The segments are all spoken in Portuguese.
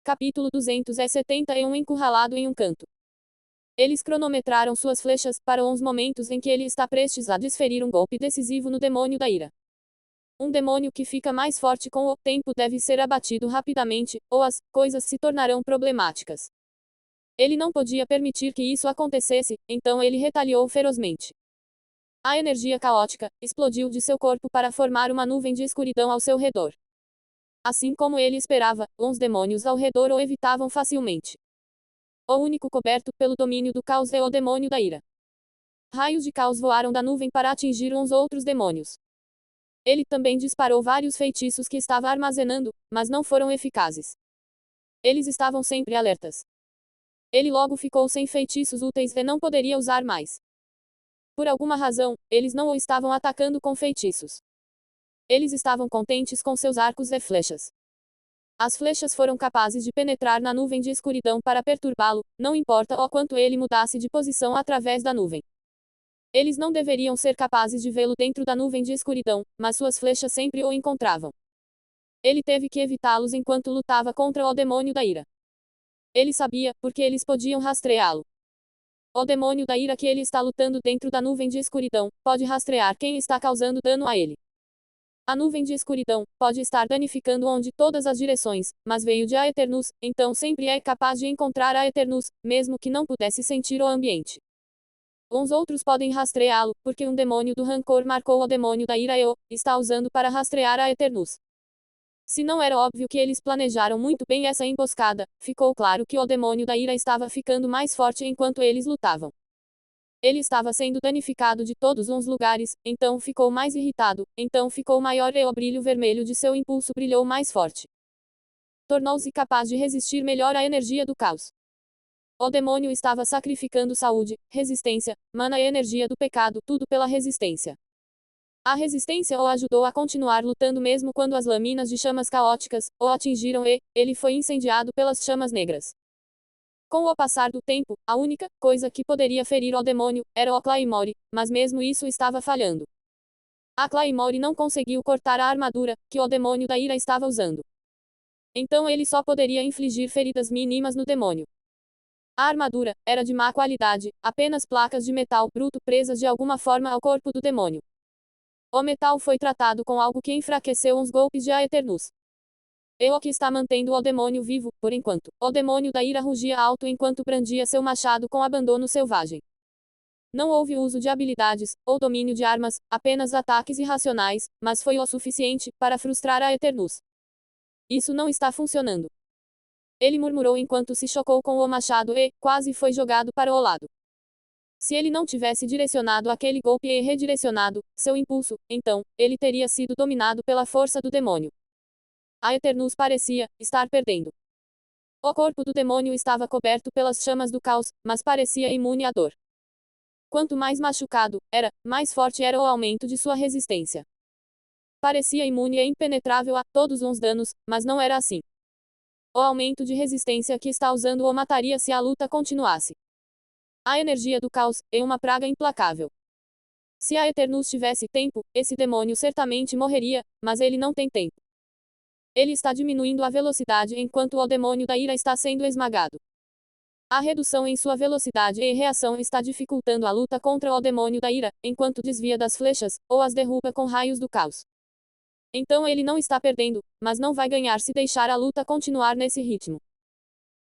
Capítulo 271 Encurralado em um canto. Eles cronometraram suas flechas, para os momentos em que ele está prestes a desferir um golpe decisivo no demônio da ira. Um demônio que fica mais forte com o tempo deve ser abatido rapidamente, ou as coisas se tornarão problemáticas. Ele não podia permitir que isso acontecesse, então ele retaliou ferozmente. A energia caótica explodiu de seu corpo para formar uma nuvem de escuridão ao seu redor. Assim como ele esperava, os demônios ao redor o evitavam facilmente. O único coberto pelo domínio do caos é o demônio da ira. Raios de caos voaram da nuvem para atingir uns outros demônios. Ele também disparou vários feitiços que estava armazenando, mas não foram eficazes. Eles estavam sempre alertas. Ele logo ficou sem feitiços úteis e não poderia usar mais. Por alguma razão, eles não o estavam atacando com feitiços. Eles estavam contentes com seus arcos e flechas. As flechas foram capazes de penetrar na nuvem de escuridão para perturbá-lo, não importa o quanto ele mudasse de posição através da nuvem. Eles não deveriam ser capazes de vê-lo dentro da nuvem de escuridão, mas suas flechas sempre o encontravam. Ele teve que evitá-los enquanto lutava contra o demônio da ira. Ele sabia, porque eles podiam rastreá-lo. O demônio da ira que ele está lutando dentro da nuvem de escuridão, pode rastrear quem está causando dano a ele. A nuvem de escuridão pode estar danificando onde todas as direções, mas veio de Aeternus, então sempre é capaz de encontrar Aeternus, mesmo que não pudesse sentir o ambiente. Uns outros podem rastreá-lo, porque um demônio do rancor marcou o demônio da ira e o está usando para rastrear Aeternus. Se não era óbvio que eles planejaram muito bem essa emboscada, ficou claro que o demônio da ira estava ficando mais forte enquanto eles lutavam. Ele estava sendo danificado de todos os lugares, então ficou mais irritado, então ficou maior e o brilho vermelho de seu impulso brilhou mais forte. Tornou-se capaz de resistir melhor à energia do caos. O demônio estava sacrificando saúde, resistência, mana e energia do pecado, tudo pela resistência. A resistência o ajudou a continuar lutando mesmo quando as lâminas de chamas caóticas o atingiram e ele foi incendiado pelas chamas negras. Com o passar do tempo, a única coisa que poderia ferir o demônio era o Claymore, mas mesmo isso estava falhando. A Claymore não conseguiu cortar a armadura que o demônio da ira estava usando. Então ele só poderia infligir feridas mínimas no demônio. A armadura era de má qualidade, apenas placas de metal bruto presas de alguma forma ao corpo do demônio. O metal foi tratado com algo que enfraqueceu os golpes de Aeternus. É o que está mantendo o demônio vivo, por enquanto. O demônio da ira rugia alto enquanto brandia seu machado com abandono selvagem. Não houve uso de habilidades, ou domínio de armas, apenas ataques irracionais, mas foi o suficiente para frustrar Aeternus. Isso não está funcionando. Ele murmurou enquanto se chocou com o machado e, quase foi jogado para o lado. Se ele não tivesse direcionado aquele golpe e redirecionado seu impulso, então, ele teria sido dominado pela força do demônio. Aeternus parecia estar perdendo. O corpo do demônio estava coberto pelas chamas do caos, mas parecia imune à dor. Quanto mais machucado era, mais forte era o aumento de sua resistência. Parecia imune e impenetrável a todos os danos, mas não era assim. O aumento de resistência que está usando o mataria se a luta continuasse. A energia do caos é uma praga implacável. Se Aeternus tivesse tempo, esse demônio certamente morreria, mas ele não tem tempo. Ele está diminuindo a velocidade enquanto o demônio da ira está sendo esmagado. A redução em sua velocidade e reação está dificultando a luta contra o demônio da ira, enquanto desvia das flechas, ou as derruba com raios do caos. Então ele não está perdendo, mas não vai ganhar se deixar a luta continuar nesse ritmo.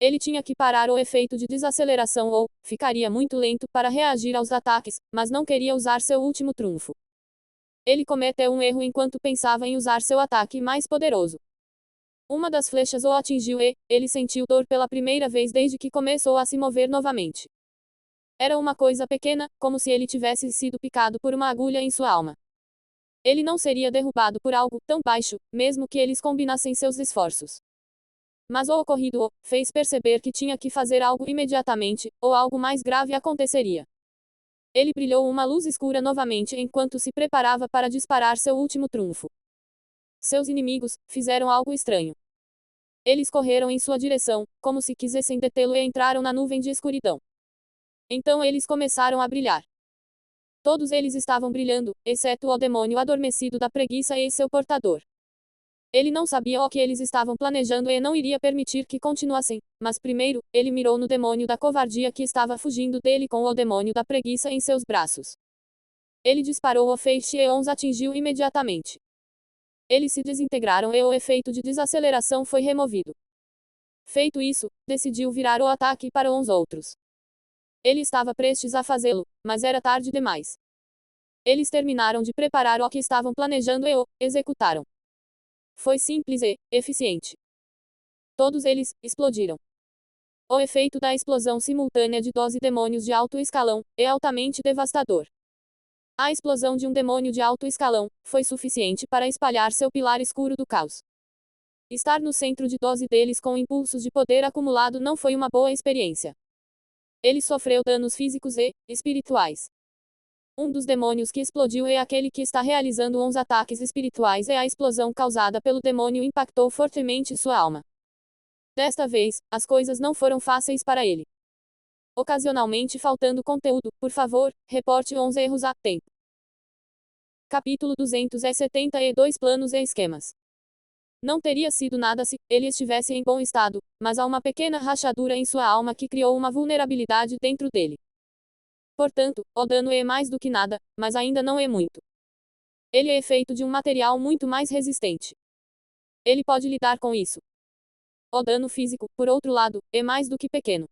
Ele tinha que parar o efeito de desaceleração ou ficaria muito lento para reagir aos ataques, mas não queria usar seu último trunfo. Ele cometeu um erro enquanto pensava em usar seu ataque mais poderoso. Uma das flechas o atingiu e ele sentiu dor pela primeira vez desde que começou a se mover novamente. Era uma coisa pequena, como se ele tivesse sido picado por uma agulha em sua alma. Ele não seria derrubado por algo tão baixo, mesmo que eles combinassem seus esforços. Mas o ocorrido o fez perceber que tinha que fazer algo imediatamente, ou algo mais grave aconteceria. Ele brilhou uma luz escura novamente enquanto se preparava para disparar seu último trunfo. Seus inimigos fizeram algo estranho. Eles correram em sua direção, como se quisessem detê-lo e entraram na nuvem de escuridão. Então eles começaram a brilhar. Todos eles estavam brilhando, exceto o demônio adormecido da preguiça e seu portador. Ele não sabia o que eles estavam planejando e não iria permitir que continuassem, mas primeiro, ele mirou no demônio da covardia que estava fugindo dele com o demônio da preguiça em seus braços. Ele disparou o feixe e os atingiu imediatamente. Eles se desintegraram e o efeito de desaceleração foi removido. Feito isso, decidiu virar o ataque para uns outros. Ele estava prestes a fazê-lo, mas era tarde demais. Eles terminaram de preparar o que estavam planejando e o executaram. Foi simples e eficiente. Todos eles explodiram. O efeito da explosão simultânea de 12 demônios de alto escalão é altamente devastador. A explosão de um demônio de alto escalão foi suficiente para espalhar seu pilar escuro do caos. Estar no centro de 12 deles com impulsos de poder acumulado não foi uma boa experiência. Ele sofreu danos físicos e espirituais. Um dos demônios que explodiu é aquele que está realizando uns ataques espirituais e a explosão causada pelo demônio impactou fortemente sua alma. Desta vez, as coisas não foram fáceis para ele. Ocasionalmente faltando conteúdo, por favor, reporte uns erros a tempo. Capítulo 272 Planos e esquemas. Não teria sido nada se ele estivesse em bom estado, mas há uma pequena rachadura em sua alma que criou uma vulnerabilidade dentro dele. Portanto, o dano é mais do que nada, mas ainda não é muito. Ele é feito de um material muito mais resistente. Ele pode lidar com isso. O dano físico, por outro lado, é mais do que pequeno.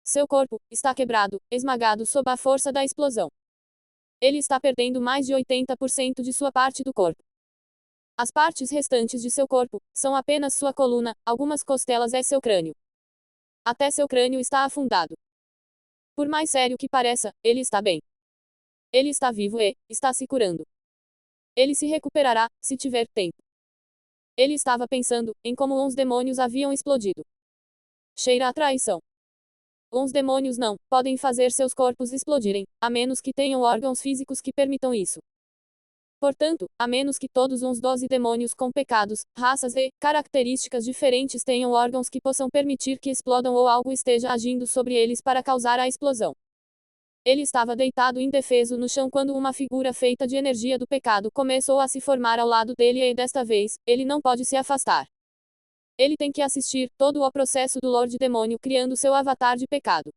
Seu corpo está quebrado, esmagado sob a força da explosão. Ele está perdendo mais de 80% de sua parte do corpo. As partes restantes de seu corpo são apenas sua coluna, algumas costelas e seu crânio. Até seu crânio está afundado. Por mais sério que pareça, ele está bem. Ele está vivo e está se curando. Ele se recuperará, se tiver tempo. Ele estava pensando em como uns demônios haviam explodido. Cheira a traição. Uns demônios não podem fazer seus corpos explodirem, a menos que tenham órgãos físicos que permitam isso. Portanto, a menos que todos uns 12 demônios com pecados, raças e características diferentes tenham órgãos que possam permitir que explodam ou algo esteja agindo sobre eles para causar a explosão. Ele estava deitado indefeso no chão quando uma figura feita de energia do pecado começou a se formar ao lado dele e desta vez, ele não pode se afastar. Ele tem que assistir todo o processo do Lorde Demônio criando seu avatar de pecado.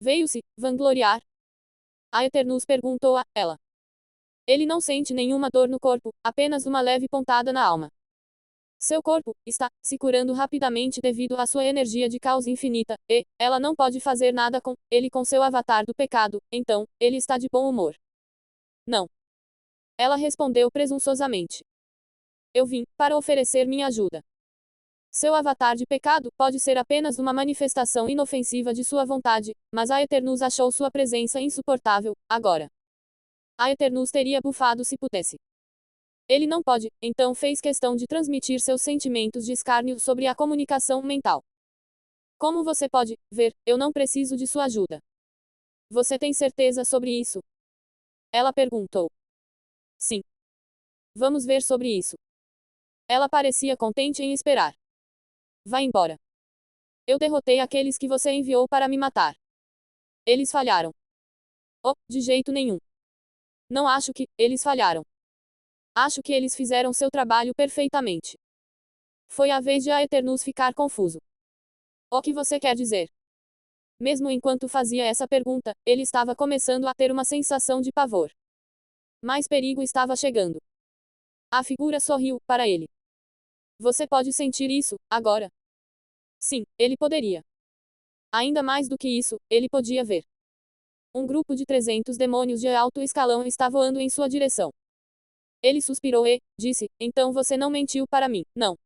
Veio se vangloriar? A Eternus perguntou a ela. Ele não sente nenhuma dor no corpo, apenas uma leve pontada na alma. Seu corpo está se curando rapidamente devido à sua energia de caos infinita, e ela não pode fazer nada com ele com seu avatar do pecado, então, ele está de bom humor. Não. Ela respondeu presunçosamente. Eu vim para oferecer minha ajuda. Seu avatar de pecado pode ser apenas uma manifestação inofensiva de sua vontade, mas a Eternus achou sua presença insuportável, agora. A Eternus teria bufado se pudesse. Ele não pode, então fez questão de transmitir seus sentimentos de escárnio sobre a comunicação mental. Como você pode ver, eu não preciso de sua ajuda. Você tem certeza sobre isso? Ela perguntou. Sim. Vamos ver sobre isso. Ela parecia contente em esperar. Vá embora. Eu derrotei aqueles que você enviou para me matar. Eles falharam. Oh, de jeito nenhum. Não acho que eles falharam. Acho que eles fizeram seu trabalho perfeitamente. Foi a vez de a Eternus ficar confuso. O que você quer dizer? Mesmo enquanto fazia essa pergunta, ele estava começando a ter uma sensação de pavor. Mais perigo estava chegando. A figura sorriu para ele. Você pode sentir isso, agora? Sim, ele poderia. Ainda mais do que isso, ele podia ver. Um grupo de 300 demônios de alto escalão está voando em sua direção. Ele suspirou e disse: então você não mentiu para mim, não.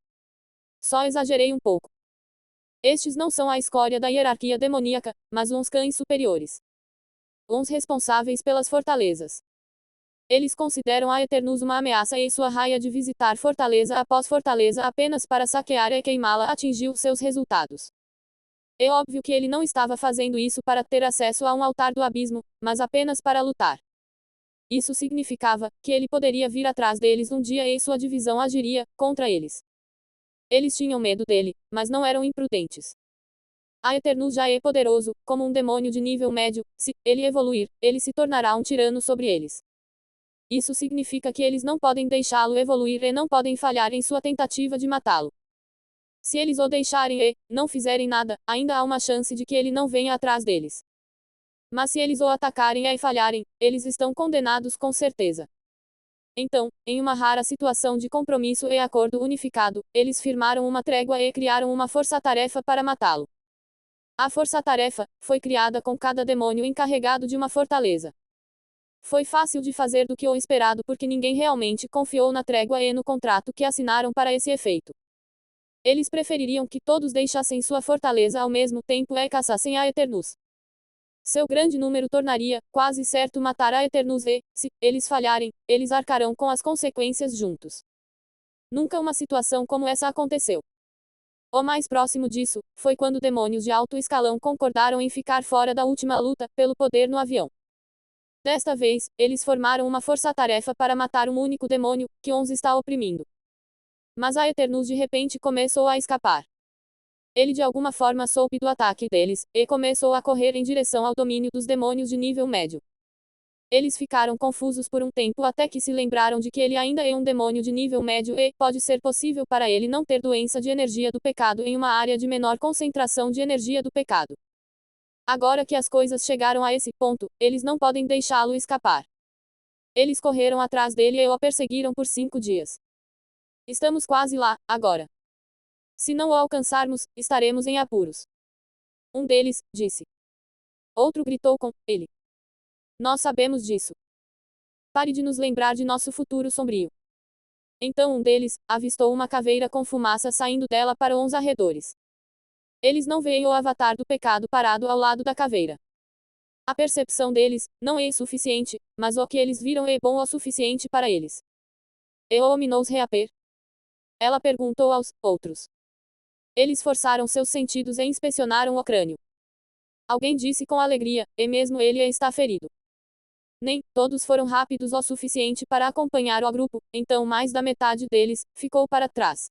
Só exagerei um pouco. Estes não são a escória da hierarquia demoníaca, mas uns cães superiores. Uns responsáveis pelas fortalezas. Eles consideram a Eternus uma ameaça e sua raia de visitar fortaleza após fortaleza apenas para saquear e queimá-la atingiu seus resultados. É óbvio que ele não estava fazendo isso para ter acesso a um altar do abismo, mas apenas para lutar. Isso significava que ele poderia vir atrás deles um dia e sua divisão agiria contra eles. Eles tinham medo dele, mas não eram imprudentes. A Eternus já é poderoso, como um demônio de nível médio, se ele evoluir, ele se tornará um tirano sobre eles. Isso significa que eles não podem deixá-lo evoluir e não podem falhar em sua tentativa de matá-lo. Se eles o deixarem e não fizerem nada, ainda há uma chance de que ele não venha atrás deles. Mas se eles o atacarem e falharem, eles estão condenados com certeza. Então, em uma rara situação de compromisso e acordo unificado, eles firmaram uma trégua e criaram uma força-tarefa para matá-lo. A força-tarefa foi criada com cada demônio encarregado de uma fortaleza. Foi fácil de fazer do que o esperado porque ninguém realmente confiou na trégua e no contrato que assinaram para esse efeito. Eles prefeririam que todos deixassem sua fortaleza ao mesmo tempo e caçassem a Eternus. Seu grande número tornaria, quase certo, matar a Eternus e, se eles falharem, eles arcarão com as consequências juntos. Nunca uma situação como essa aconteceu. O mais próximo disso, foi quando demônios de alto escalão concordaram em ficar fora da última luta, pelo poder no avião. Desta vez, eles formaram uma força-tarefa para matar um único demônio, que os está oprimindo. Mas a Eternus de repente começou a escapar. Ele de alguma forma soube do ataque deles, e começou a correr em direção ao domínio dos demônios de nível médio. Eles ficaram confusos por um tempo até que se lembraram de que ele ainda é um demônio de nível médio e pode ser possível para ele não ter doença de energia do pecado em uma área de menor concentração de energia do pecado. Agora que as coisas chegaram a esse ponto, eles não podem deixá-lo escapar. Eles correram atrás dele e o perseguiram por 5 dias. Estamos quase lá, agora. Se não o alcançarmos, estaremos em apuros. Um deles disse. Outro gritou com ele. Nós sabemos disso. Pare de nos lembrar de nosso futuro sombrio. Então um deles avistou uma caveira com fumaça saindo dela para os arredores. Eles não veem o avatar do pecado parado ao lado da caveira. A percepção deles não é suficiente, mas o que eles viram é bom o suficiente para eles. E o ominou reaper? Ela perguntou aos outros. Eles forçaram seus sentidos e inspecionaram o crânio. Alguém disse com alegria, e mesmo ele está ferido. Nem todos foram rápidos o suficiente para acompanhar o grupo, então mais da metade deles ficou para trás.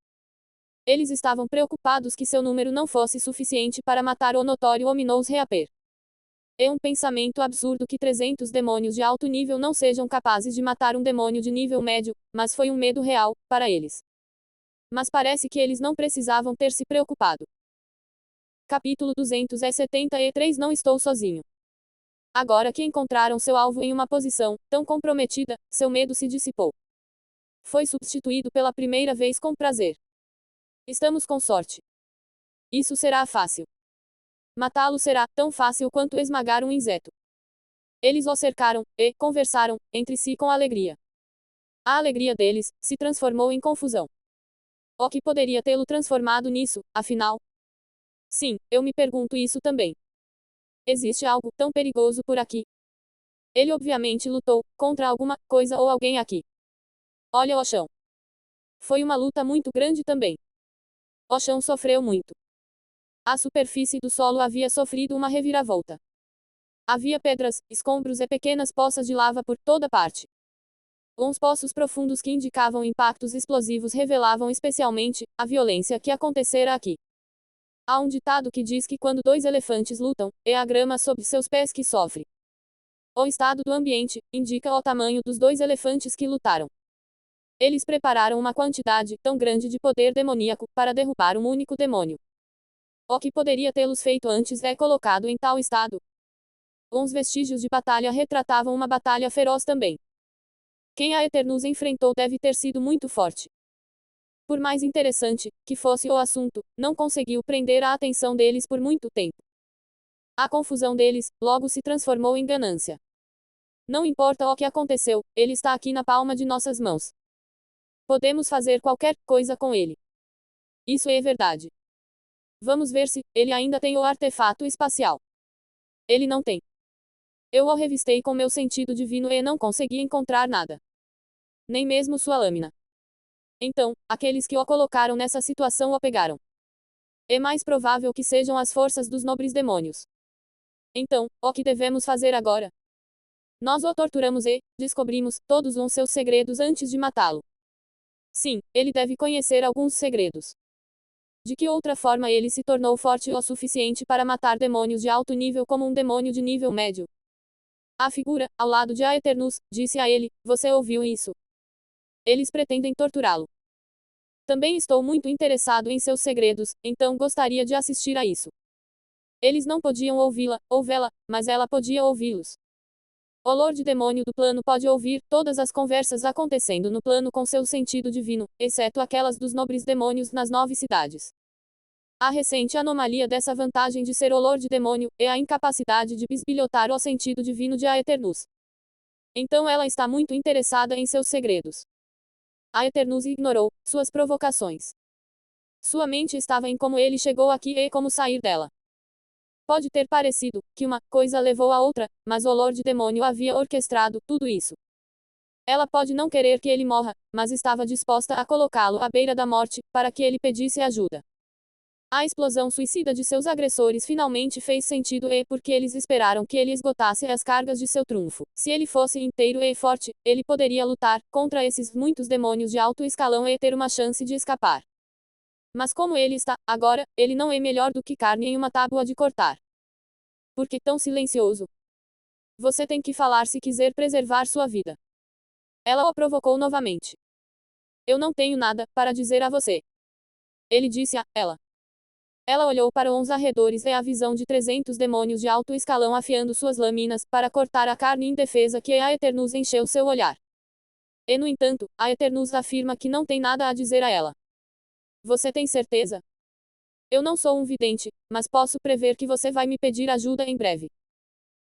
Eles estavam preocupados que seu número não fosse suficiente para matar o notório Ominous Reaper. É um pensamento absurdo que 300 demônios de alto nível não sejam capazes de matar um demônio de nível médio, mas foi um medo real, para eles. Mas parece que eles não precisavam ter se preocupado. Capítulo 273. Não estou sozinho. Agora que encontraram seu alvo em uma posição tão comprometida, seu medo se dissipou. Foi substituído pela primeira vez com prazer. Estamos com sorte. Isso será fácil. Matá-lo será tão fácil quanto esmagar um inseto. Eles o cercaram e conversaram entre si com alegria. A alegria deles se transformou em confusão. O que poderia tê-lo transformado nisso, afinal? Sim, eu me pergunto isso também. Existe algo tão perigoso por aqui? Ele obviamente lutou contra alguma coisa ou alguém aqui. Olha o chão. Foi uma luta muito grande também. O chão sofreu muito. A superfície do solo havia sofrido uma reviravolta. Havia pedras, escombros e pequenas poças de lava por toda parte. Uns poços profundos que indicavam impactos explosivos revelavam especialmente a violência que acontecera aqui. Há um ditado que diz que quando 2 elefantes lutam, é a grama sob seus pés que sofre. O estado do ambiente indica o tamanho dos 2 elefantes que lutaram. Eles prepararam uma quantidade tão grande de poder demoníaco para derrubar um único demônio. O que poderia tê-los feito antes é colocado em tal estado. Uns vestígios de batalha retratavam uma batalha feroz também. Quem a Eternus enfrentou deve ter sido muito forte. Por mais interessante que fosse o assunto, não conseguiu prender a atenção deles por muito tempo. A confusão deles, logo se transformou em ganância. Não importa o que aconteceu, ele está aqui na palma de nossas mãos. Podemos fazer qualquer coisa com ele. Isso é verdade. Vamos ver se ele ainda tem o artefato espacial. Ele não tem. Eu o revistei com meu sentido divino e não consegui encontrar nada. Nem mesmo sua lâmina. Então, aqueles que o colocaram nessa situação o pegaram. É mais provável que sejam as forças dos nobres demônios. Então, o que devemos fazer agora? Nós o torturamos e descobrimos todos os seus segredos antes de matá-lo. Sim, ele deve conhecer alguns segredos. De que outra forma ele se tornou forte o suficiente para matar demônios de alto nível como um demônio de nível médio? A figura, ao lado de Aeternus, disse a ele: Você ouviu isso? Eles pretendem torturá-lo. Também estou muito interessado em seus segredos, então gostaria de assistir a isso. Eles não podiam ouvi-la, ou vê-la, mas ela podia ouvi-los. O Lorde Demônio do plano pode ouvir todas as conversas acontecendo no plano com seu sentido divino, exceto aquelas dos nobres demônios nas 9 cidades. A recente anomalia dessa vantagem de ser o Lorde Demônio é a incapacidade de bisbilhotar o sentido divino de Aeternus. Então ela está muito interessada em seus segredos. Aeternus ignorou suas provocações. Sua mente estava em como ele chegou aqui e como sair dela. Pode ter parecido que uma coisa levou a outra, mas o Lorde Demônio havia orquestrado tudo isso. Ela pode não querer que ele morra, mas estava disposta a colocá-lo à beira da morte, para que ele pedisse ajuda. A explosão suicida de seus agressores finalmente fez sentido porque eles esperaram que ele esgotasse as cargas de seu trunfo. Se ele fosse inteiro e forte, ele poderia lutar contra esses muitos demônios de alto escalão e ter uma chance de escapar. Mas como ele está, agora, ele não é melhor do que carne em uma tábua de cortar. Por que tão silencioso? Você tem que falar se quiser preservar sua vida. Ela o provocou novamente. Eu não tenho nada para dizer a você. Ele disse a ela. Ela olhou para os arredores e a visão de 300 demônios de alto escalão afiando suas lâminas para cortar a carne indefesa que Aeternus encheu seu olhar. E no entanto, Aeternus afirma que não tem nada a dizer a ela. Você tem certeza? Eu não sou um vidente, mas posso prever que você vai me pedir ajuda em breve.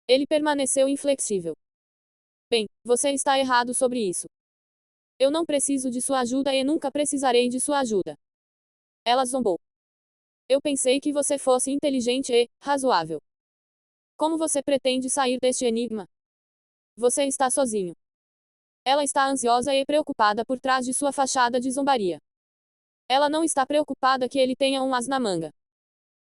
Ele permaneceu inflexível. Bem, você está errado sobre isso. Eu não preciso de sua ajuda e nunca precisarei de sua ajuda. Ela zombou. Eu pensei que você fosse inteligente e razoável. Como você pretende sair deste enigma? Você está sozinho. Ela está ansiosa e preocupada por trás de sua fachada de zombaria. Ela não está preocupada que ele tenha um as na manga.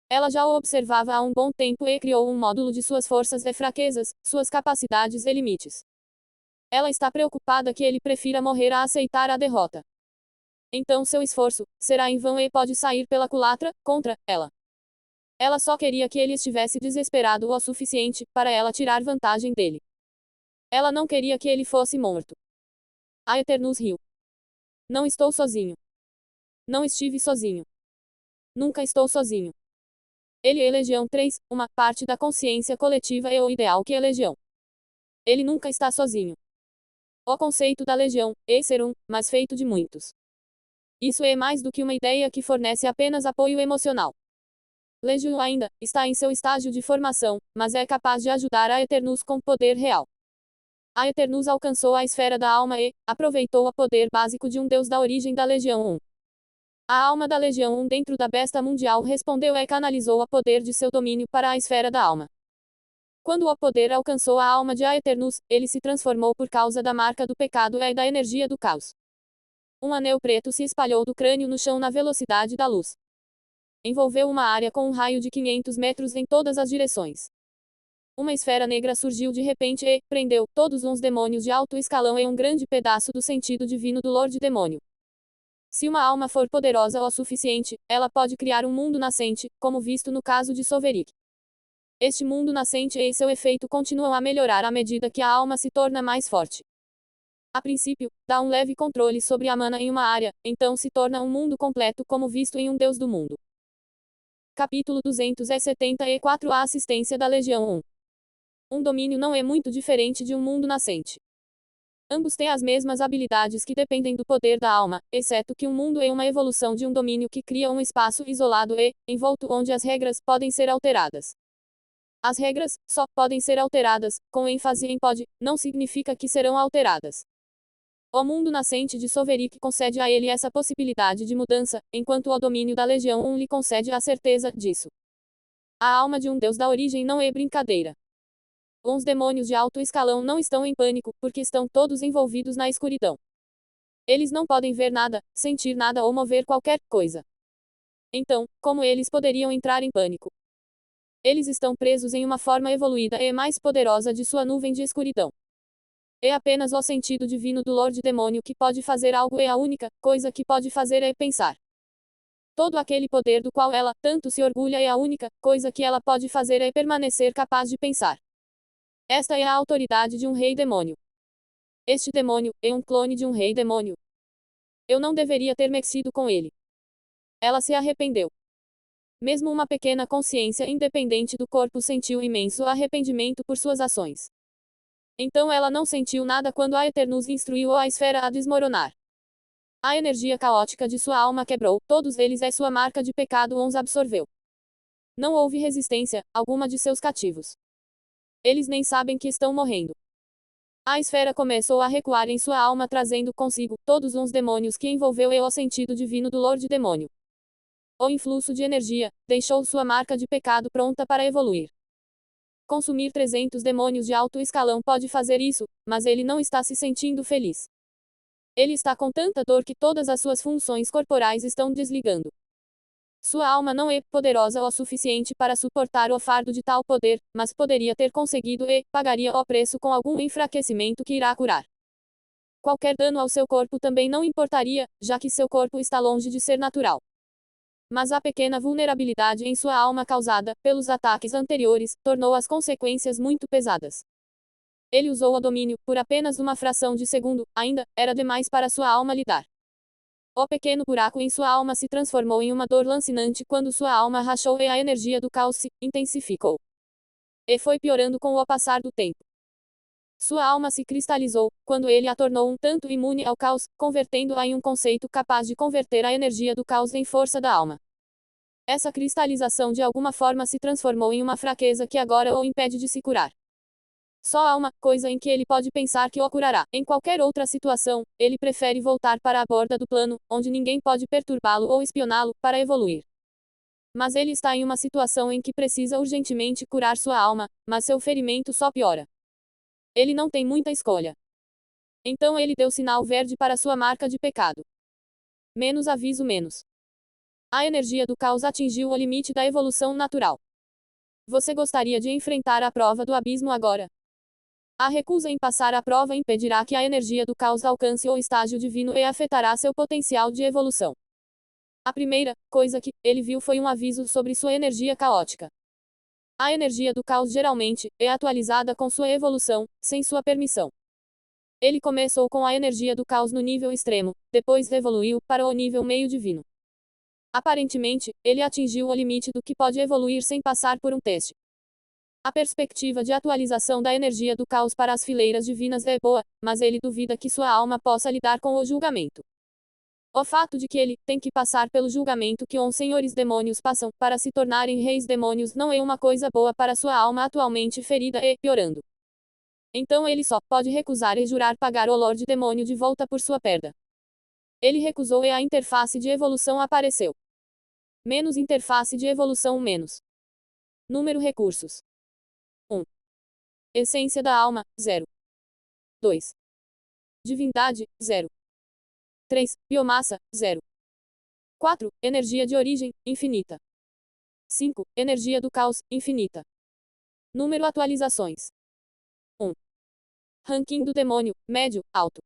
Ela já o observava há um bom tempo e criou um módulo de suas forças e fraquezas, suas capacidades e limites. Ela está preocupada que ele prefira morrer a aceitar a derrota. Então seu esforço será em vão e pode sair pela culatra contra ela. Ela só queria que ele estivesse desesperado o suficiente para ela tirar vantagem dele. Ela não queria que ele fosse morto. Aeternus riu. Não estou sozinho. Não estive sozinho. Nunca estou sozinho. Ele é Legião 3, uma parte da consciência coletiva e o ideal que é Legião. Ele nunca está sozinho. O conceito da Legião é ser um, mas feito de muitos. Isso é mais do que uma ideia que fornece apenas apoio emocional. Legião ainda está em seu estágio de formação, mas é capaz de ajudar a Aeternus com poder real. A Aeternus alcançou a esfera da alma e aproveitou o poder básico de um deus da origem da Legião 1. A alma da Legião 1 dentro da besta mundial respondeu e canalizou o poder de seu domínio para a esfera da alma. Quando o poder alcançou a alma de Aeternus, ele se transformou por causa da marca do pecado e da energia do caos. Um anel preto se espalhou do crânio no chão na velocidade da luz. Envolveu uma área com um raio de 500 metros em todas as direções. Uma esfera negra surgiu de repente e prendeu todos os demônios de alto escalão em um grande pedaço do sentido divino do Lorde Demônio. Se uma alma for poderosa o suficiente, ela pode criar um mundo nascente, como visto no caso de Soverick. Este mundo nascente e seu efeito continuam a melhorar à medida que a alma se torna mais forte. A princípio, dá um leve controle sobre a mana em uma área, então se torna um mundo completo como visto em um Deus do mundo. Capítulo 274 A assistência da Legião 1. Um domínio não é muito diferente de um mundo nascente. Ambos têm as mesmas habilidades que dependem do poder da alma, exceto que um mundo é uma evolução de um domínio que cria um espaço isolado e envolto onde as regras podem ser alteradas. As regras só podem ser alteradas, com ênfase em pode, não significa que serão alteradas. O mundo nascente de Soverick concede a ele essa possibilidade de mudança, enquanto o domínio da Legião 1 lhe concede a certeza disso. A alma de um deus da origem não é brincadeira. Os demônios de alto escalão não estão em pânico, porque estão todos envolvidos na escuridão. Eles não podem ver nada, sentir nada ou mover qualquer coisa. Então, como eles poderiam entrar em pânico? Eles estão presos em uma forma evoluída e mais poderosa de sua nuvem de escuridão. É apenas o sentido divino do Lorde Demônio que pode fazer algo e a única coisa que pode fazer é pensar. Todo aquele poder do qual ela tanto se orgulha é a única coisa que ela pode fazer é permanecer capaz de pensar. Esta é a autoridade de um rei demônio. Este demônio é um clone de um rei demônio. Eu não deveria ter mexido com ele. Ela se arrependeu. Mesmo uma pequena consciência independente do corpo sentiu imenso arrependimento por suas ações. Então ela não sentiu nada quando a Eternus instruiu a esfera a desmoronar. A energia caótica de sua alma quebrou, todos eles sua marca de pecado os absorveu. Não houve resistência alguma de seus cativos. Eles nem sabem que estão morrendo. A esfera começou a recuar em sua alma trazendo consigo todos os demônios que envolveu o sentido divino do Lorde Demônio. O influxo de energia deixou sua marca de pecado pronta para evoluir. Consumir 300 demônios de alto escalão pode fazer isso, mas ele não está se sentindo feliz. Ele está com tanta dor que todas as suas funções corporais estão desligando. Sua alma não é poderosa o suficiente para suportar o fardo de tal poder, mas poderia ter conseguido e pagaria o preço com algum enfraquecimento que irá curar. Qualquer dano ao seu corpo também não importaria, já que seu corpo está longe de ser natural. Mas a pequena vulnerabilidade em sua alma causada pelos ataques anteriores tornou as consequências muito pesadas. Ele usou o domínio, por apenas uma fração de segundo, ainda, era demais para sua alma lidar. O pequeno buraco em sua alma se transformou em uma dor lancinante quando sua alma rachou e a energia do caos se intensificou. E foi piorando com o passar do tempo. Sua alma se cristalizou, quando ele a tornou um tanto imune ao caos, convertendo-a em um conceito capaz de converter a energia do caos em força da alma. Essa cristalização de alguma forma se transformou em uma fraqueza que agora o impede de se curar. Só há uma coisa em que ele pode pensar que o curará. Em qualquer outra situação, ele prefere voltar para a borda do plano, onde ninguém pode perturbá-lo ou espioná-lo, para evoluir. Mas ele está em uma situação em que precisa urgentemente curar sua alma, mas seu ferimento só piora. Ele não tem muita escolha. Então ele deu sinal verde para sua marca de pecado. Menos aviso menos. A energia do caos atingiu o limite da evolução natural. Você gostaria de enfrentar a prova do abismo agora? A recusa em passar a prova impedirá que a energia do caos alcance o estágio divino e afetará seu potencial de evolução. A primeira coisa que ele viu foi um aviso sobre sua energia caótica. A energia do caos geralmente é atualizada com sua evolução, sem sua permissão. Ele começou com a energia do caos no nível extremo, depois evoluiu para o nível meio divino. Aparentemente, ele atingiu o limite do que pode evoluir sem passar por um teste. A perspectiva de atualização da energia do caos para as fileiras divinas é boa, mas ele duvida que sua alma possa lidar com o julgamento. O fato de que ele tem que passar pelo julgamento que os senhores demônios passam para se tornarem reis demônios não é uma coisa boa para sua alma atualmente ferida e piorando. Então ele só pode recusar e jurar pagar o Lorde Demônio de volta por sua perda. Ele recusou e a interface de evolução apareceu. Menos interface de evolução menos. Número recursos. 1. Essência da alma, 0. 2. Divindade, 0. 3. Biomassa, 0. 4. Energia de origem, infinita. 5. Energia do caos, infinita. Número atualizações. 1. Ranking do demônio, médio, alto.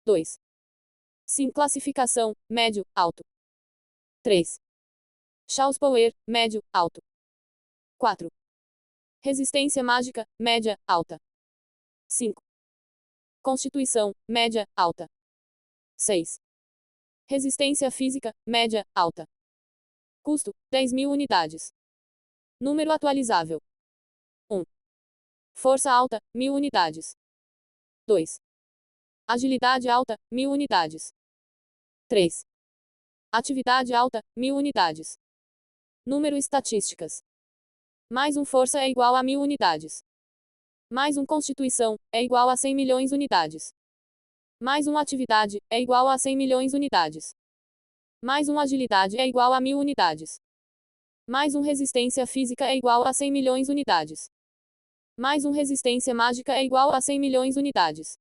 2. Sim, classificação, médio, alto. 3. Chaos Power, médio, alto. 4. Resistência mágica, média, alta. 5. Constituição, média, alta. 6. Resistência física, média, alta. Custo, 10.000 unidades. Número atualizável. 1. Força alta, 1.000 unidades. 2. Agilidade alta, 1.000 unidades. 3. Atividade alta, 1.000 unidades. Número estatísticas. Mais um força é igual a 1.000 unidades. Mais um constituição, é igual a 100 milhões unidades. Mais um atividade, é igual a 100 milhões unidades. Mais um agilidade é igual a 1.000 unidades. Mais um resistência física é igual a 100 milhões unidades. Mais um resistência mágica é igual a 100 milhões unidades.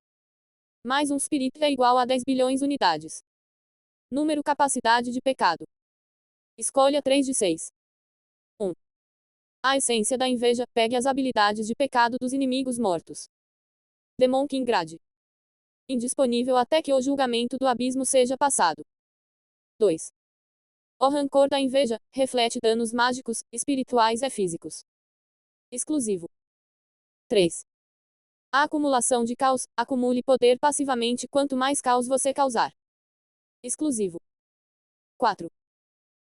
Mais um spirit é igual a 10 bilhões unidades. Número capacidade de pecado. Escolha 3 de 6. 1. A essência da inveja, pegue as habilidades de pecado dos inimigos mortos. Demon Kingrad. Indisponível até que o julgamento do abismo seja passado. 2. O rancor da inveja, reflete danos mágicos, espirituais e físicos. Exclusivo. 3. A acumulação de caos. Acumule poder passivamente quanto mais caos você causar. Exclusivo. 4.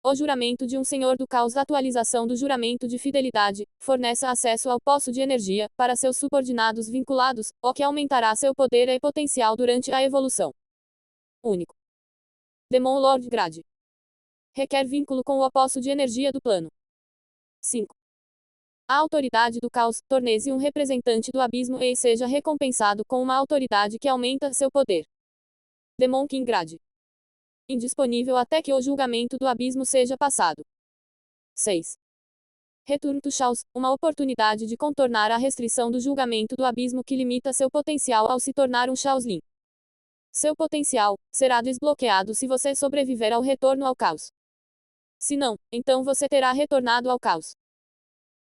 O juramento de um senhor do caos. Atualização do juramento de fidelidade. Forneça acesso ao poço de energia para seus subordinados vinculados, o que aumentará seu poder e potencial durante a evolução. Único. Demon Lord Grade. Requer vínculo com o poço de energia do plano. 5. A autoridade do caos. Torne-se um representante do abismo e seja recompensado com uma autoridade que aumenta seu poder. Demon King Grade. Indisponível até que o julgamento do abismo seja passado. 6. Return to Chaos. Uma oportunidade de contornar a restrição do julgamento do abismo que limita seu potencial ao se tornar um Chaoslin. Seu potencial será desbloqueado se você sobreviver ao retorno ao caos. Se não, então você terá retornado ao caos.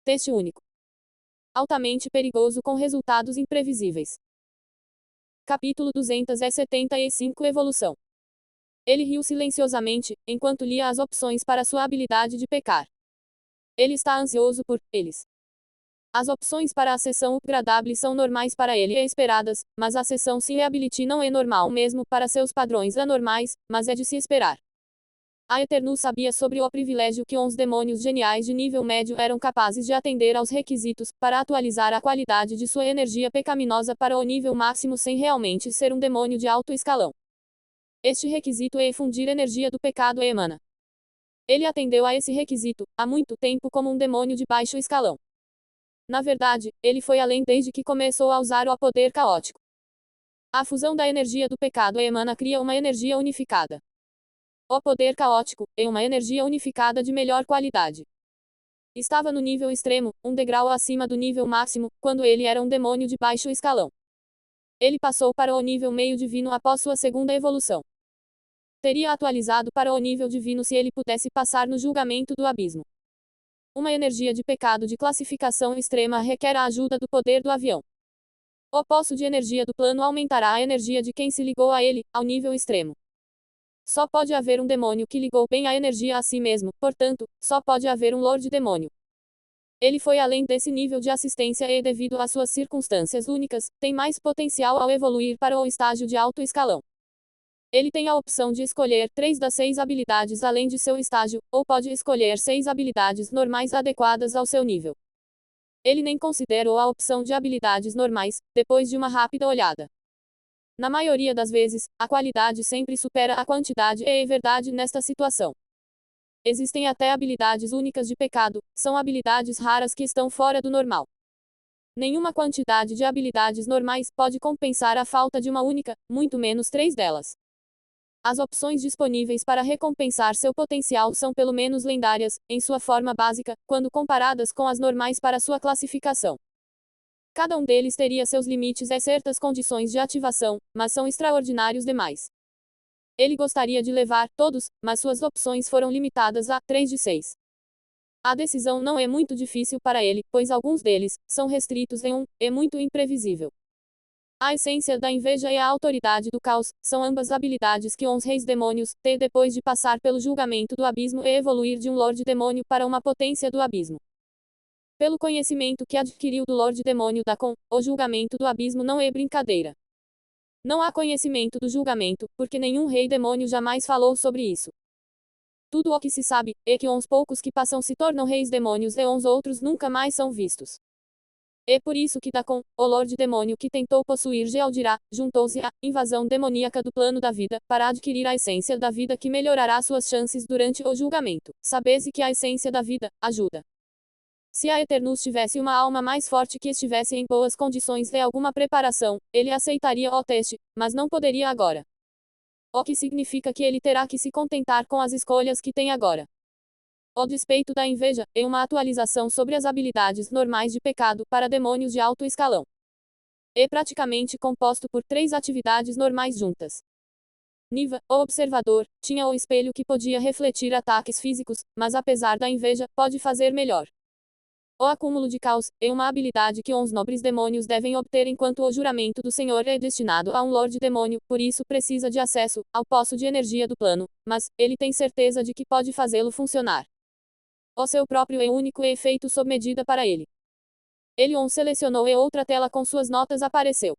Teste único. Altamente perigoso com resultados imprevisíveis. Capítulo 275 Evolução. Ele riu silenciosamente, enquanto lia as opções para sua habilidade de pecar. Ele está ansioso por eles. As opções para a sessão upgradable são normais para ele e esperadas, mas a sessão Seeability não é normal mesmo para seus padrões anormais, mas é de se esperar. A Eternus sabia sobre o privilégio que uns demônios geniais de nível médio eram capazes de atender aos requisitos, para atualizar a qualidade de sua energia pecaminosa para o nível máximo sem realmente ser um demônio de alto escalão. Este requisito é fundir energia do pecado e emana. Ele atendeu a esse requisito, há muito tempo como um demônio de baixo escalão. Na verdade, ele foi além desde que começou a usar o poder caótico. A fusão da energia do pecado e emana cria uma energia unificada. O poder caótico é uma energia unificada de melhor qualidade. Estava no nível extremo, um degrau acima do nível máximo, quando ele era um demônio de baixo escalão. Ele passou para o nível meio divino após sua segunda evolução. Teria atualizado para o nível divino se ele pudesse passar no julgamento do abismo. Uma energia de pecado de classificação extrema requer a ajuda do poder do avião. O poço de energia do plano aumentará a energia de quem se ligou a ele, ao nível extremo. Só pode haver um demônio que ligou bem a energia a si mesmo, portanto, só pode haver um Lorde Demônio. Ele foi além desse nível de assistência e, devido às suas circunstâncias únicas, tem mais potencial ao evoluir para o estágio de alto escalão. Ele tem a opção de escolher 3 das 6 habilidades além de seu estágio, ou pode escolher 6 habilidades normais adequadas ao seu nível. Ele nem considerou a opção de habilidades normais, depois de uma rápida olhada. Na maioria das vezes, a qualidade sempre supera a quantidade e é verdade nesta situação. Existem até habilidades únicas de pecado, são habilidades raras que estão fora do normal. Nenhuma quantidade de habilidades normais pode compensar a falta de uma única, muito menos 3 delas. As opções disponíveis para recompensar seu potencial são pelo menos lendárias, em sua forma básica, quando comparadas com as normais para sua classificação. Cada um deles teria seus limites e certas condições de ativação, mas são extraordinários demais. Ele gostaria de levar todos, mas suas opções foram limitadas a 3 de 6. A decisão não é muito difícil para ele, pois alguns deles são restritos em é muito imprevisível. A essência da inveja e a autoridade do caos são ambas habilidades que os reis demônios têm depois de passar pelo julgamento do abismo e evoluir de um Lorde Demônio para uma potência do abismo. Pelo conhecimento que adquiriu do Lorde Demônio o julgamento do abismo não é brincadeira. Não há conhecimento do julgamento, porque nenhum rei demônio jamais falou sobre isso. Tudo o que se sabe é que uns poucos que passam se tornam reis demônios e uns outros nunca mais são vistos. É por isso que o Lorde Demônio que tentou possuir Gealdirá, juntou-se à invasão demoníaca do plano da vida, para adquirir a essência da vida que melhorará suas chances durante o julgamento. Sabe-se que a essência da vida ajuda. Se a Eternus tivesse uma alma mais forte que estivesse em boas condições e alguma preparação, ele aceitaria o teste, mas não poderia agora. O que significa que ele terá que se contentar com as escolhas que tem agora. O despeito da inveja é uma atualização sobre as habilidades normais de pecado para demônios de alto escalão. É praticamente composto por 3 atividades normais juntas. Niva, o observador, tinha o espelho que podia refletir ataques físicos, mas apesar da inveja, pode fazer melhor. O acúmulo de caos é uma habilidade que os nobres demônios devem obter enquanto o juramento do Senhor é destinado a um Lorde Demônio, por isso precisa de acesso ao poço de energia do plano, mas ele tem certeza de que pode fazê-lo funcionar. O seu próprio é único e feito sob medida para ele. Elion selecionou e outra tela com suas notas apareceu.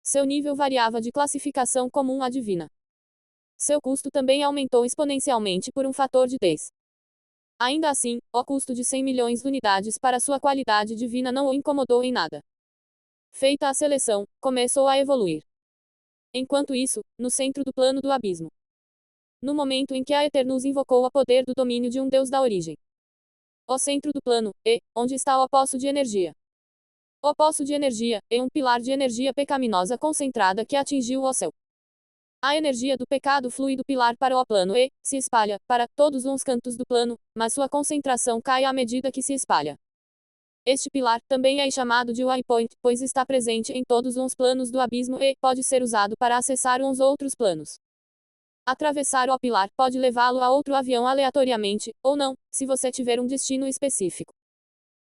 Seu nível variava de classificação comum a divina. Seu custo também aumentou exponencialmente por um fator de 10. Ainda assim, o custo de 100 milhões de unidades para sua qualidade divina não o incomodou em nada. Feita a seleção, começou a evoluir. Enquanto isso, no centro do plano do abismo. No momento em que a Eternus invocou o poder do domínio de um deus da origem. O centro do plano, onde está o poço de energia. O poço de energia, é um pilar de energia pecaminosa concentrada que atingiu o céu. A energia do pecado flui do pilar para o plano e se espalha para todos os cantos do plano, mas sua concentração cai à medida que se espalha. Este pilar também é chamado de waypoint, pois está presente em todos os planos do abismo e pode ser usado para acessar uns outros planos. Atravessar o pilar pode levá-lo a outro avião aleatoriamente, ou não, se você tiver um destino específico.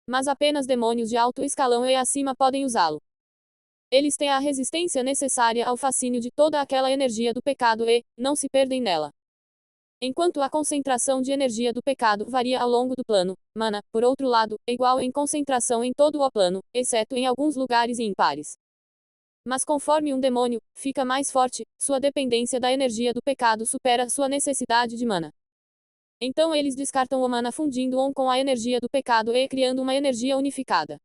Mas apenas demônios de alto escalão e acima podem usá-lo. Eles têm a resistência necessária ao fascínio de toda aquela energia do pecado e não se perdem nela. Enquanto a concentração de energia do pecado varia ao longo do plano, mana, por outro lado, é igual em concentração em todo o plano, exceto em alguns lugares ímpares. Mas conforme um demônio fica mais forte, sua dependência da energia do pecado supera sua necessidade de mana. Então eles descartam o mana fundindo-o com a energia do pecado e criando uma energia unificada.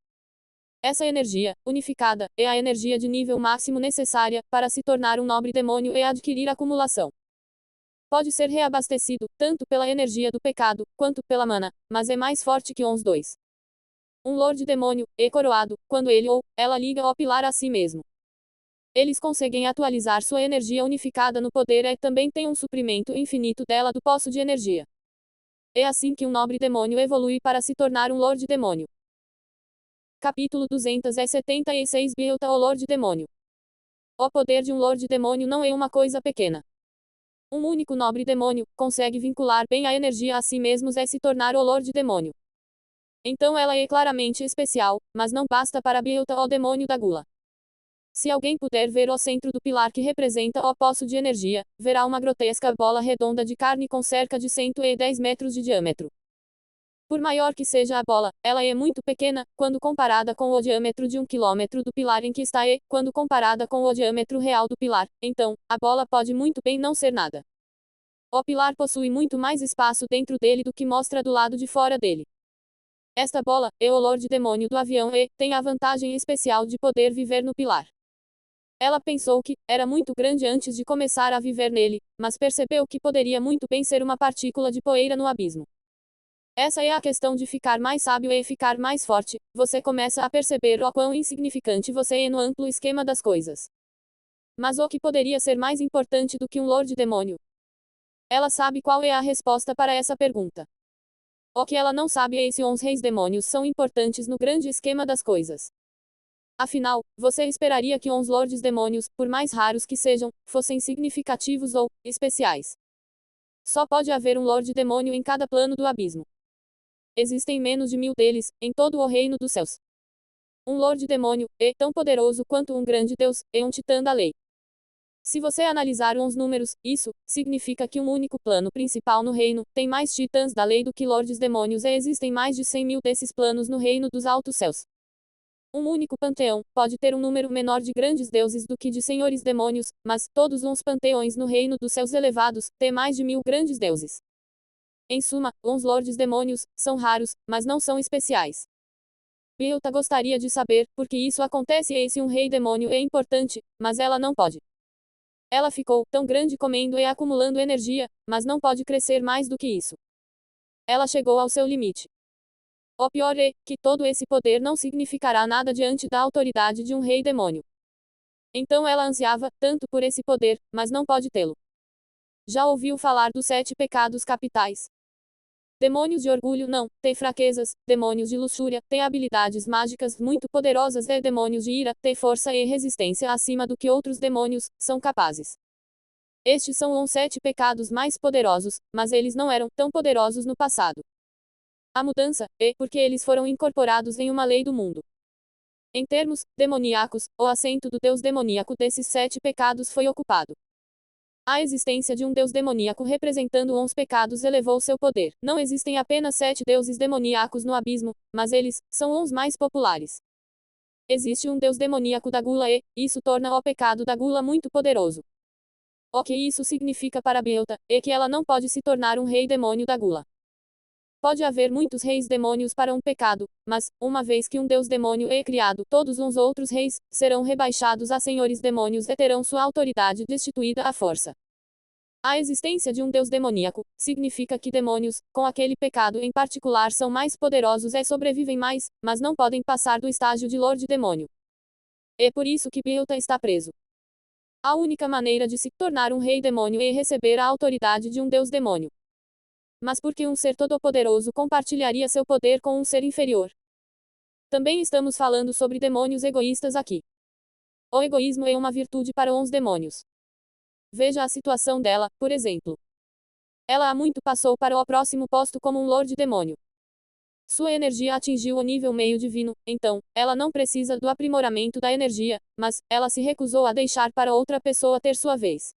Essa energia, unificada, é a energia de nível máximo necessária para se tornar um nobre demônio e adquirir acumulação. Pode ser reabastecido, tanto pela energia do pecado, quanto pela mana, mas é mais forte que os dois. Um Lorde Demônio é coroado, quando ele ou ela liga ao pilar a si mesmo. Eles conseguem atualizar sua energia unificada no poder e também têm um suprimento infinito dela do poço de energia. É assim que um nobre demônio evolui para se tornar um Lorde Demônio. Capítulo 276 Builta o Lorde Demônio. O poder de um Lorde Demônio não é uma coisa pequena. Um único nobre demônio consegue vincular bem a energia a si mesmos e se tornar o Lorde Demônio. Então ela é claramente especial, mas não basta para Builta o demônio da gula. Se alguém puder ver o centro do pilar que representa o poço de energia, verá uma grotesca bola redonda de carne com cerca de 110 metros de diâmetro. Por maior que seja a bola, ela é muito pequena, quando comparada com o diâmetro de 1 quilômetro do pilar em que está e, quando comparada com o diâmetro real do pilar, então, a bola pode muito bem não ser nada. O pilar possui muito mais espaço dentro dele do que mostra do lado de fora dele. Esta bola é o Lorde Demônio do avião e tem a vantagem especial de poder viver no pilar. Ela pensou que era muito grande antes de começar a viver nele, mas percebeu que poderia muito bem ser uma partícula de poeira no abismo. Essa é a questão de ficar mais sábio e ficar mais forte. Você começa a perceber o quão insignificante você é no amplo esquema das coisas. Mas o que poderia ser mais importante do que um Lorde Demônio? Ela sabe qual é a resposta para essa pergunta. O que ela não sabe é se os reis demônios são importantes no grande esquema das coisas. Afinal, você esperaria que os lordes demônios, por mais raros que sejam, fossem significativos ou especiais. Só pode haver um lorde demônio em cada plano do abismo. Existem menos de 1000 deles, em todo o reino dos céus. Um lorde demônio é tão poderoso quanto um grande deus, e um titã da lei. Se você analisar uns números, isso significa que um único plano principal no reino tem mais titãs da lei do que lordes demônios e existem mais de 100.000 desses planos no reino dos altos céus. Um único panteão pode ter um número menor de grandes deuses do que de senhores demônios, mas todos os panteões no reino dos céus elevados têm mais de 1000 grandes deuses. Em suma, os lordes demônios são raros, mas não são especiais. Builta gostaria de saber por que isso acontece e se um rei demônio é importante, mas ela não pode. Ela ficou tão grande comendo e acumulando energia, mas não pode crescer mais do que isso. Ela chegou ao seu limite. O pior é que todo esse poder não significará nada diante da autoridade de um rei demônio. Então ela ansiava tanto por esse poder, mas não pode tê-lo. Já ouviu falar dos 7 pecados capitais? Demônios de orgulho não, têm fraquezas, demônios de luxúria, têm habilidades mágicas muito poderosas e demônios de ira, têm força e resistência acima do que outros demônios são capazes. Estes são os 7 pecados mais poderosos, mas eles não eram tão poderosos no passado. A mudança é porque eles foram incorporados em uma lei do mundo. Em termos demoníacos, o assento do deus demoníaco desses 7 pecados foi ocupado. A existência de um deus demoníaco representando os pecados elevou seu poder. Não existem apenas 7 deuses demoníacos no abismo, mas eles são os mais populares. Existe um deus demoníaco da gula e isso torna o pecado da gula muito poderoso. O que isso significa para Belta é que ela não pode se tornar um rei demônio da gula. Pode haver muitos reis demônios para um pecado, mas, uma vez que um deus demônio é criado, todos os outros reis serão rebaixados a senhores demônios e terão sua autoridade destituída à força. A existência de um deus demoníaco significa que demônios, com aquele pecado em particular, são mais poderosos e sobrevivem mais, mas não podem passar do estágio de Lorde Demônio. É por isso que Belta está preso. A única maneira de se tornar um rei demônio é receber a autoridade de um deus demônio. Mas por que um ser todo-poderoso compartilharia seu poder com um ser inferior? Também estamos falando sobre demônios egoístas aqui. O egoísmo é uma virtude para os demônios. Veja a situação dela, por exemplo. Ela há muito passou para o próximo posto como um Lorde Demônio. Sua energia atingiu o nível meio divino, então, ela não precisa do aprimoramento da energia, mas ela se recusou a deixar para outra pessoa ter sua vez.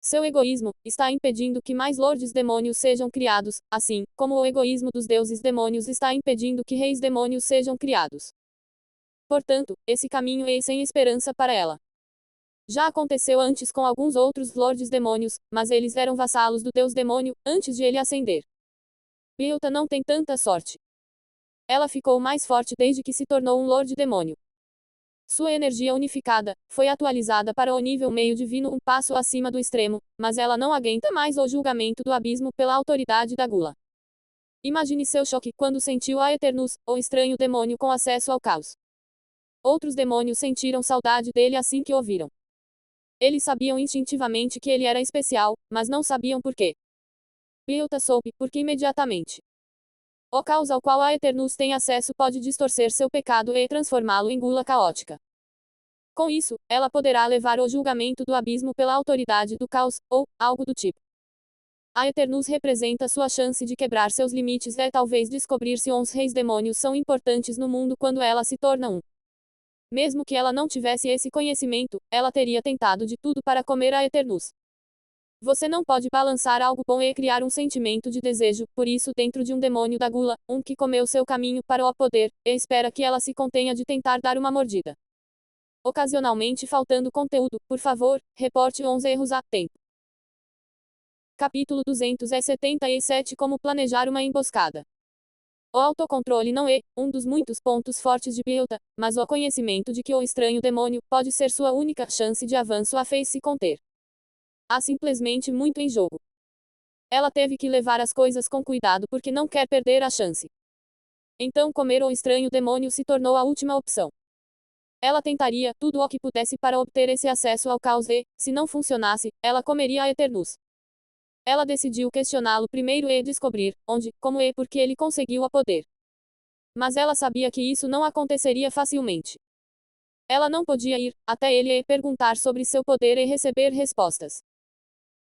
Seu egoísmo está impedindo que mais lordes demônios sejam criados, assim como o egoísmo dos deuses demônios está impedindo que reis demônios sejam criados. Portanto, esse caminho é sem esperança para ela. Já aconteceu antes com alguns outros lordes demônios, mas eles eram vassalos do deus demônio antes de ele ascender. Belta não tem tanta sorte. Ela ficou mais forte desde que se tornou um lorde demônio. Sua energia unificada foi atualizada para o nível meio divino, um passo acima do extremo, mas ela não aguenta mais o julgamento do abismo pela autoridade da gula. Imagine seu choque quando sentiu a Eternus, o estranho demônio com acesso ao caos. Outros demônios sentiram saudade dele assim que o viram. Eles sabiam instintivamente que ele era especial, mas não sabiam por quê. Belta soube, porque imediatamente. O caos ao qual a Eternus tem acesso pode distorcer seu pecado e transformá-lo em gula caótica. Com isso, ela poderá levar o julgamento do abismo pela autoridade do caos, ou algo do tipo. A Eternus representa sua chance de quebrar seus limites e talvez descobrir se os reis demônios são importantes no mundo quando ela se torna um. Mesmo que ela não tivesse esse conhecimento, ela teria tentado de tudo para comer a Eternus. Você não pode balançar algo bom e criar um sentimento de desejo, por isso dentro de um demônio da gula, um que comeu seu caminho para o poder, e espera que ela se contenha de tentar dar uma mordida. Ocasionalmente faltando conteúdo, por favor, reporte os erros a tempo. Capítulo 277 Como planejar uma emboscada. O autocontrole não é um dos muitos pontos fortes de Belta, mas o conhecimento de que o estranho demônio pode ser sua única chance de avanço a fez se conter. Há simplesmente muito em jogo. Ela teve que levar as coisas com cuidado porque não quer perder a chance. Então comer o estranho demônio se tornou a última opção. Ela tentaria tudo o que pudesse para obter esse acesso ao caos e, se não funcionasse, ela comeria a Eternus. Ela decidiu questioná-lo primeiro e descobrir onde, como e por que ele conseguiu o poder. Mas ela sabia que isso não aconteceria facilmente. Ela não podia ir até ele e perguntar sobre seu poder e receber respostas.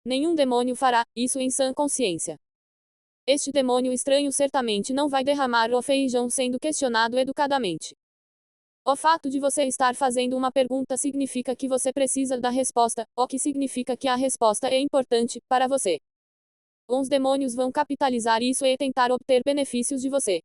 Nenhum demônio fará isso em sã consciência. Este demônio estranho certamente não vai derramar o feijão sendo questionado educadamente. O fato de você estar fazendo uma pergunta significa que você precisa da resposta, o que significa que a resposta é importante para você. Os demônios vão capitalizar isso e tentar obter benefícios de você.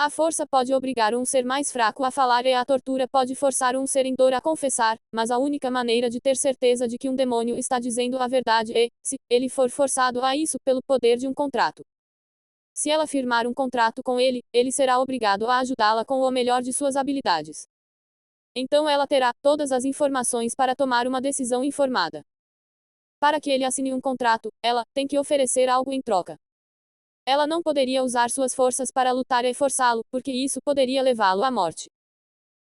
A força pode obrigar um ser mais fraco a falar e a tortura pode forçar um ser em dor a confessar, mas a única maneira de ter certeza de que um demônio está dizendo a verdade é, se ele for forçado a isso pelo poder de um contrato. Se ela firmar um contrato com ele, ele será obrigado a ajudá-la com o melhor de suas habilidades. Então ela terá todas as informações para tomar uma decisão informada. Para que ele assine um contrato, ela tem que oferecer algo em troca. Ela não poderia usar suas forças para lutar e forçá-lo, porque isso poderia levá-lo à morte.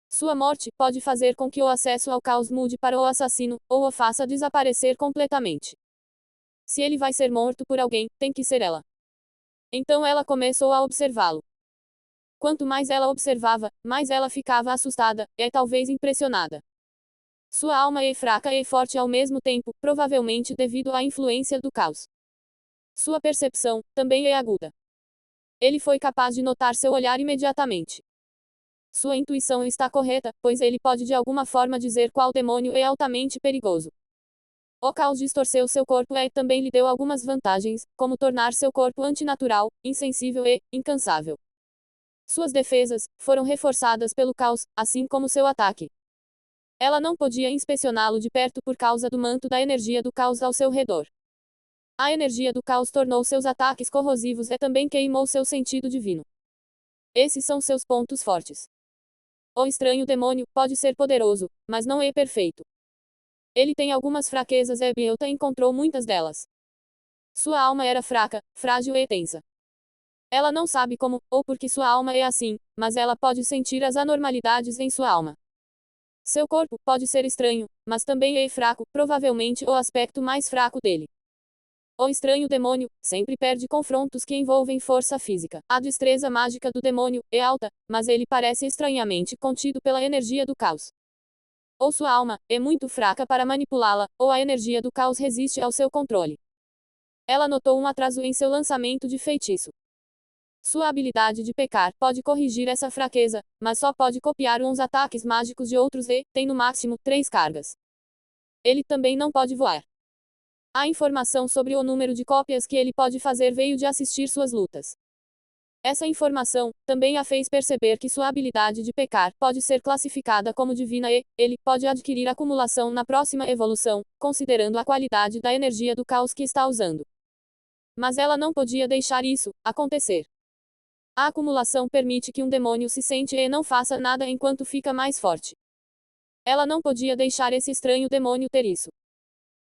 Sua morte pode fazer com que o acesso ao caos mude para o assassino, ou o faça desaparecer completamente. Se ele vai ser morto por alguém, tem que ser ela. Então ela começou a observá-lo. Quanto mais ela observava, mais ela ficava assustada, e talvez impressionada. Sua alma é fraca e forte ao mesmo tempo, provavelmente devido à influência do caos. Sua percepção também é aguda. Ele foi capaz de notar seu olhar imediatamente. Sua intuição está correta, pois ele pode de alguma forma dizer qual demônio é altamente perigoso. O caos distorceu seu corpo e também lhe deu algumas vantagens, como tornar seu corpo antinatural, insensível e incansável. Suas defesas foram reforçadas pelo caos, assim como seu ataque. Ela não podia inspecioná-lo de perto por causa do manto da energia do caos ao seu redor. A energia do caos tornou seus ataques corrosivos e também queimou seu sentido divino. Esses são seus pontos fortes. O estranho demônio pode ser poderoso, mas não é perfeito. Ele tem algumas fraquezas e Bielta encontrou muitas delas. Sua alma era fraca, frágil e tensa. Ela não sabe como, ou porque sua alma é assim, mas ela pode sentir as anormalidades em sua alma. Seu corpo pode ser estranho, mas também é fraco, provavelmente o aspecto mais fraco dele. O estranho demônio sempre perde confrontos que envolvem força física. A destreza mágica do demônio é alta, mas ele parece estranhamente contido pela energia do caos. Ou sua alma é muito fraca para manipulá-la, ou a energia do caos resiste ao seu controle. Ela notou um atraso em seu lançamento de feitiço. Sua habilidade de pecar pode corrigir essa fraqueza, mas só pode copiar uns ataques mágicos de outros e tem no máximo 3 cargas. Ele também não pode voar. A informação sobre o número de cópias que ele pode fazer veio de assistir suas lutas. Essa informação também a fez perceber que sua habilidade de pecar pode ser classificada como divina e ele pode adquirir acumulação na próxima evolução, considerando a qualidade da energia do caos que está usando. Mas ela não podia deixar isso acontecer. A acumulação permite que um demônio se sente e não faça nada enquanto fica mais forte. Ela não podia deixar esse estranho demônio ter isso.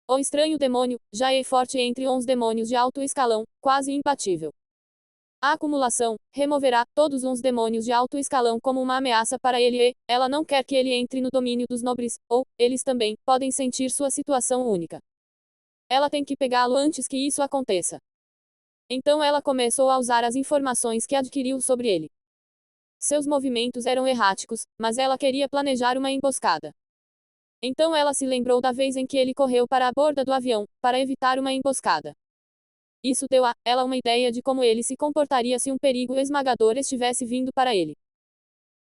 O estranho demônio já é forte entre uns demônios de alto escalão, quase imbatível. A acumulação removerá todos os demônios de alto escalão como uma ameaça para ele e ela não quer que ele entre no domínio dos nobres, ou eles também podem sentir sua situação única. Ela tem que pegá-lo antes que isso aconteça. Então ela começou a usar as informações que adquiriu sobre ele. Seus movimentos eram erráticos, mas ela queria planejar uma emboscada. Então ela se lembrou da vez em que ele correu para a borda do avião, para evitar uma emboscada. Isso deu a ela uma ideia de como ele se comportaria se um perigo esmagador estivesse vindo para ele.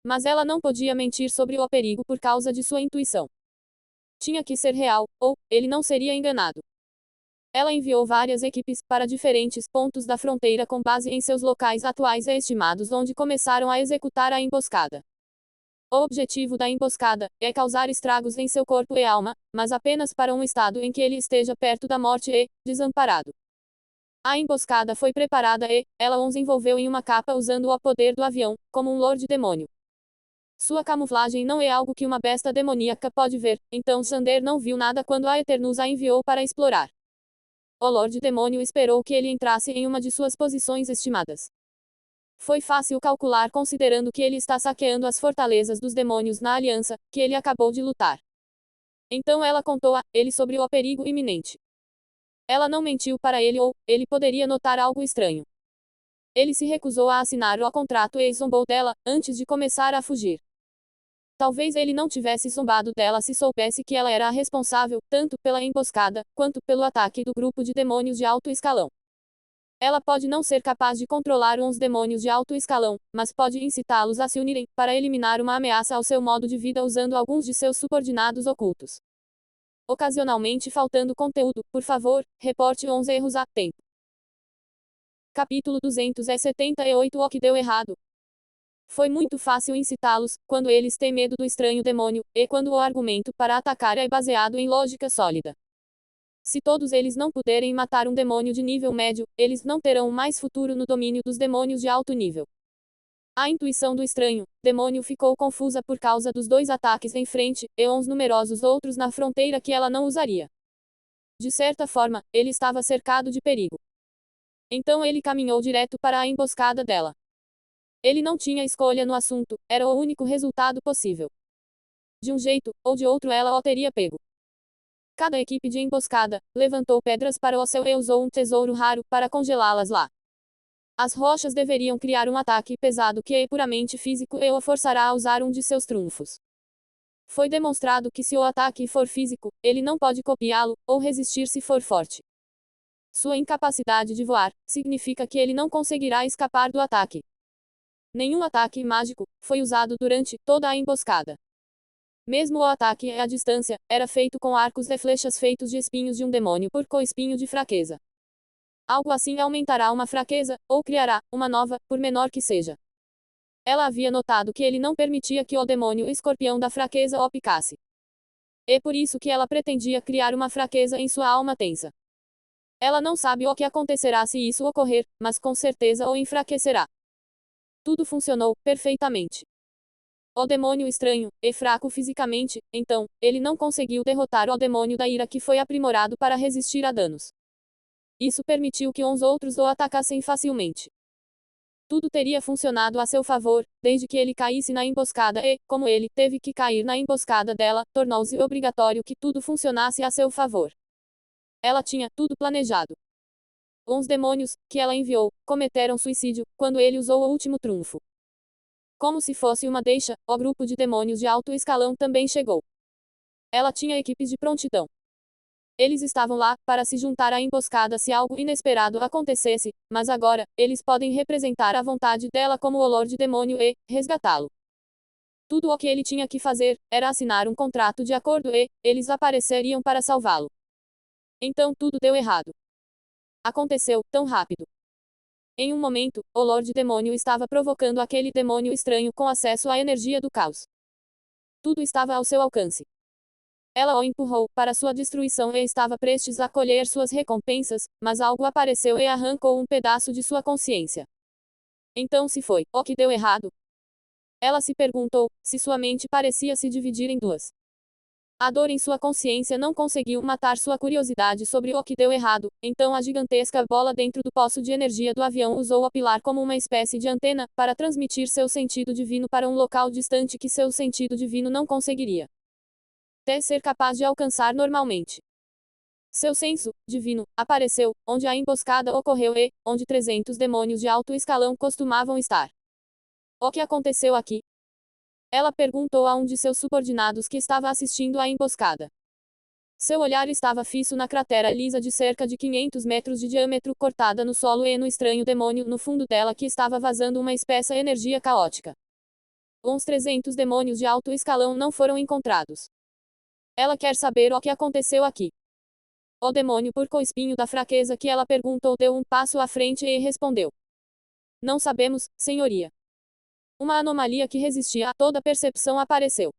Mas ela não podia mentir sobre o perigo por causa de sua intuição. Tinha que ser real, ou ele não seria enganado. Ela enviou várias equipes para diferentes pontos da fronteira com base em seus locais atuais e estimados onde começaram a executar a emboscada. O objetivo da emboscada é causar estragos em seu corpo e alma, mas apenas para um estado em que ele esteja perto da morte e desamparado. A emboscada foi preparada e ela os envolveu em uma capa usando o poder do avião, como um Lorde Demônio. Sua camuflagem não é algo que uma besta demoníaca pode ver, então Xander não viu nada quando a Eternus a enviou para explorar. O Lorde Demônio esperou que ele entrasse em uma de suas posições estimadas. Foi fácil calcular considerando que ele está saqueando as fortalezas dos demônios na aliança, que ele acabou de lutar. Então ela contou a ele sobre o perigo iminente. Ela não mentiu para ele ou ele poderia notar algo estranho. Ele se recusou a assinar o contrato e zombou dela, antes de começar a fugir. Talvez ele não tivesse zombado dela se soubesse que ela era a responsável, tanto pela emboscada, quanto pelo ataque do grupo de demônios de alto escalão. Ela pode não ser capaz de controlar uns demônios de alto escalão, mas pode incitá-los a se unirem, para eliminar uma ameaça ao seu modo de vida usando alguns de seus subordinados ocultos. Ocasionalmente faltando conteúdo, por favor, reporte os erros a tempo. Capítulo 278 O que deu errado. Foi muito fácil incitá-los, quando eles têm medo do estranho demônio, e quando o argumento para atacar é baseado em lógica sólida. Se todos eles não puderem matar um demônio de nível médio, eles não terão mais futuro no domínio dos demônios de alto nível. A intuição do estranho demônio ficou confusa por causa dos 2 ataques em frente, e uns numerosos outros na fronteira que ela não usaria. De certa forma, ele estava cercado de perigo. Então ele caminhou direto para a emboscada dela. Ele não tinha escolha no assunto, era o único resultado possível. De um jeito ou de outro ela o teria pego. Cada equipe de emboscada levantou pedras para o céu e usou um tesouro raro para congelá-las lá. As rochas deveriam criar um ataque pesado que é puramente físico e o forçará a usar um de seus trunfos. Foi demonstrado que se o ataque for físico, ele não pode copiá-lo, ou resistir se for forte. Sua incapacidade de voar significa que ele não conseguirá escapar do ataque. Nenhum ataque mágico foi usado durante toda a emboscada. Mesmo o ataque à distância, era feito com arcos e flechas feitos de espinhos de um demônio por co-espinho de fraqueza. Algo assim aumentará uma fraqueza, ou criará uma nova, por menor que seja. Ela havia notado que ele não permitia que o demônio escorpião da fraqueza o picasse. É por isso que ela pretendia criar uma fraqueza em sua alma tensa. Ela não sabe o que acontecerá se isso ocorrer, mas com certeza o enfraquecerá. Tudo funcionou perfeitamente. O demônio estranho, e fraco fisicamente, então, ele não conseguiu derrotar o demônio da ira que foi aprimorado para resistir a danos. Isso permitiu que uns outros o atacassem facilmente. Tudo teria funcionado a seu favor, desde que ele caísse na emboscada e, como ele teve que cair na emboscada dela, tornou-se obrigatório que tudo funcionasse a seu favor. Ela tinha tudo planejado. Uns demônios, que ela enviou, cometeram suicídio, quando ele usou o último trunfo. Como se fosse uma deixa, o grupo de demônios de alto escalão também chegou. Ela tinha equipes de prontidão. Eles estavam lá, para se juntar à emboscada se algo inesperado acontecesse, mas agora, eles podem representar a vontade dela como o Lorde Demônio e resgatá-lo. Tudo o que ele tinha que fazer, era assinar um contrato de acordo e, eles apareceriam para salvá-lo. Então tudo deu errado. Aconteceu, tão rápido. Em um momento, o Lorde Demônio estava provocando aquele demônio estranho com acesso à energia do caos. Tudo estava ao seu alcance. Ela o empurrou para sua destruição e estava prestes a colher suas recompensas, mas algo apareceu e arrancou um pedaço de sua consciência. Então se foi, o que deu errado? Ela se perguntou, se sua mente parecia se dividir em duas. A dor em sua consciência não conseguiu matar sua curiosidade sobre o que deu errado, então a gigantesca bola dentro do poço de energia do avião usou o pilar como uma espécie de antena, para transmitir seu sentido divino para um local distante que seu sentido divino não conseguiria até ser capaz de alcançar normalmente. Seu senso divino apareceu, onde a emboscada ocorreu e, onde 300 demônios de alto escalão costumavam estar. O que aconteceu aqui? Ela perguntou a um de seus subordinados que estava assistindo à emboscada. Seu olhar estava fixo na cratera lisa de cerca de 500 metros de diâmetro cortada no solo e no estranho demônio no fundo dela que estava vazando uma espessa energia caótica. Uns 300 demônios de alto escalão não foram encontrados. Ela quer saber o que aconteceu aqui. O demônio por co-espinho da fraqueza que ela perguntou deu um passo à frente e respondeu. Não sabemos, senhoria. Uma anomalia que resistia a toda percepção apareceu.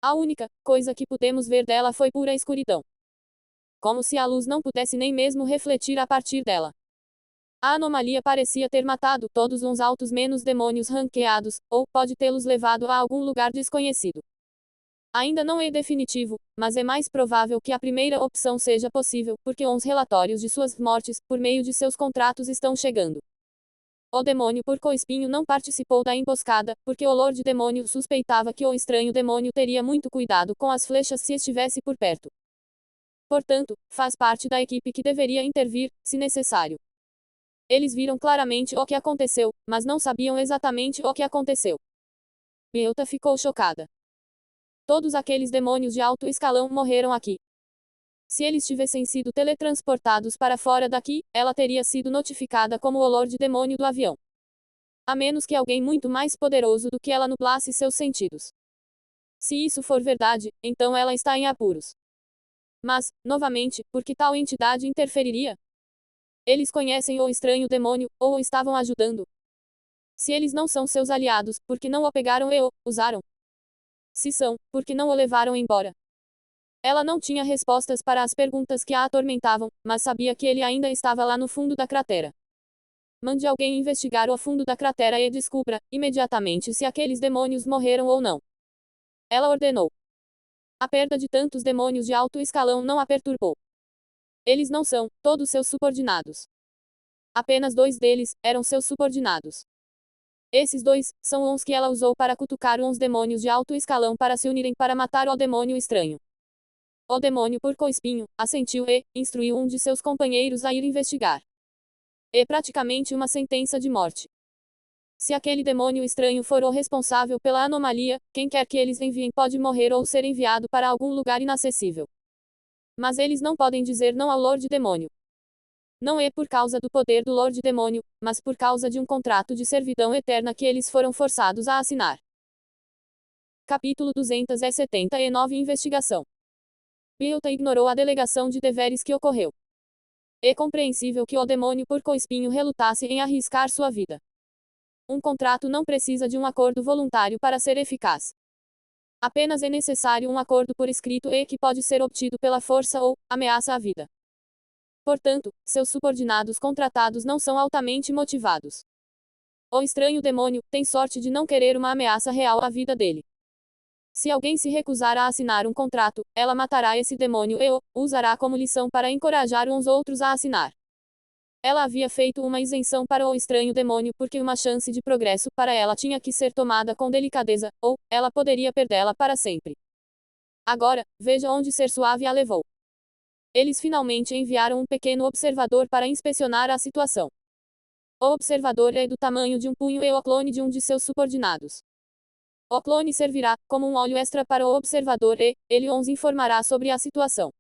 A única coisa que pudemos ver dela foi pura escuridão. Como se a luz não pudesse nem mesmo refletir a partir dela. A anomalia parecia ter matado todos uns altos menos demônios ranqueados, ou pode tê-los levado a algum lugar desconhecido. Ainda não é definitivo, mas é mais provável que a primeira opção seja possível, porque uns relatórios de suas mortes, por meio de seus contratos estão chegando. O demônio por co-espinho não participou da emboscada, porque o Lorde Demônio suspeitava que o estranho demônio teria muito cuidado com as flechas se estivesse por perto. Portanto, faz parte da equipe que deveria intervir, se necessário. Eles viram claramente o que aconteceu, mas não sabiam exatamente o que aconteceu. Belta ficou chocada. Todos aqueles demônios de alto escalão morreram aqui. Se eles tivessem sido teletransportados para fora daqui, ela teria sido notificada como o Lorde Demônio do avião. A menos que alguém muito mais poderoso do que ela nublasse seus sentidos. Se isso for verdade, então ela está em apuros. Mas, novamente, por que tal entidade interferiria? Eles conhecem o estranho demônio, ou o estavam ajudando. Se eles não são seus aliados, por que não o pegaram e o usaram? Se são, por que não o levaram embora? Ela não tinha respostas para as perguntas que a atormentavam, mas sabia que ele ainda estava lá no fundo da cratera. Mande alguém investigar o fundo da cratera e descubra, imediatamente, se aqueles demônios morreram ou não. Ela ordenou. A perda de tantos demônios de alto escalão não a perturbou. Eles não são todos seus subordinados. Apenas 2 deles eram seus subordinados. Esses 2 são uns que ela usou para cutucar uns demônios de alto escalão para se unirem para matar o demônio estranho. O demônio por co-espinho assentiu e instruiu um de seus companheiros a ir investigar. É praticamente uma sentença de morte. Se aquele demônio estranho for o responsável pela anomalia, quem quer que eles enviem pode morrer ou ser enviado para algum lugar inacessível. Mas eles não podem dizer não ao Lorde Demônio. Não é por causa do poder do Lorde Demônio, mas por causa de um contrato de servidão eterna que eles foram forçados a assinar. Capítulo 279 Investigação. Bielta ignorou a delegação de deveres que ocorreu. É compreensível que o demônio porco-espinho relutasse em arriscar sua vida. Um contrato não precisa de um acordo voluntário para ser eficaz. Apenas é necessário um acordo por escrito e que pode ser obtido pela força ou ameaça à vida. Portanto, seus subordinados contratados não são altamente motivados. O estranho demônio tem sorte de não querer uma ameaça real à vida dele. Se alguém se recusar a assinar um contrato, ela matará esse demônio e o usará como lição para encorajar uns outros a assinar. Ela havia feito uma isenção para o estranho demônio porque uma chance de progresso para ela tinha que ser tomada com delicadeza, ou ela poderia perdê-la para sempre. Agora, veja onde ser suave a levou. Eles finalmente enviaram um pequeno observador para inspecionar a situação. O observador é do tamanho de um punho e o clone de um de seus subordinados. O clone servirá como um olho extra para o observador e ele os informará sobre a situação.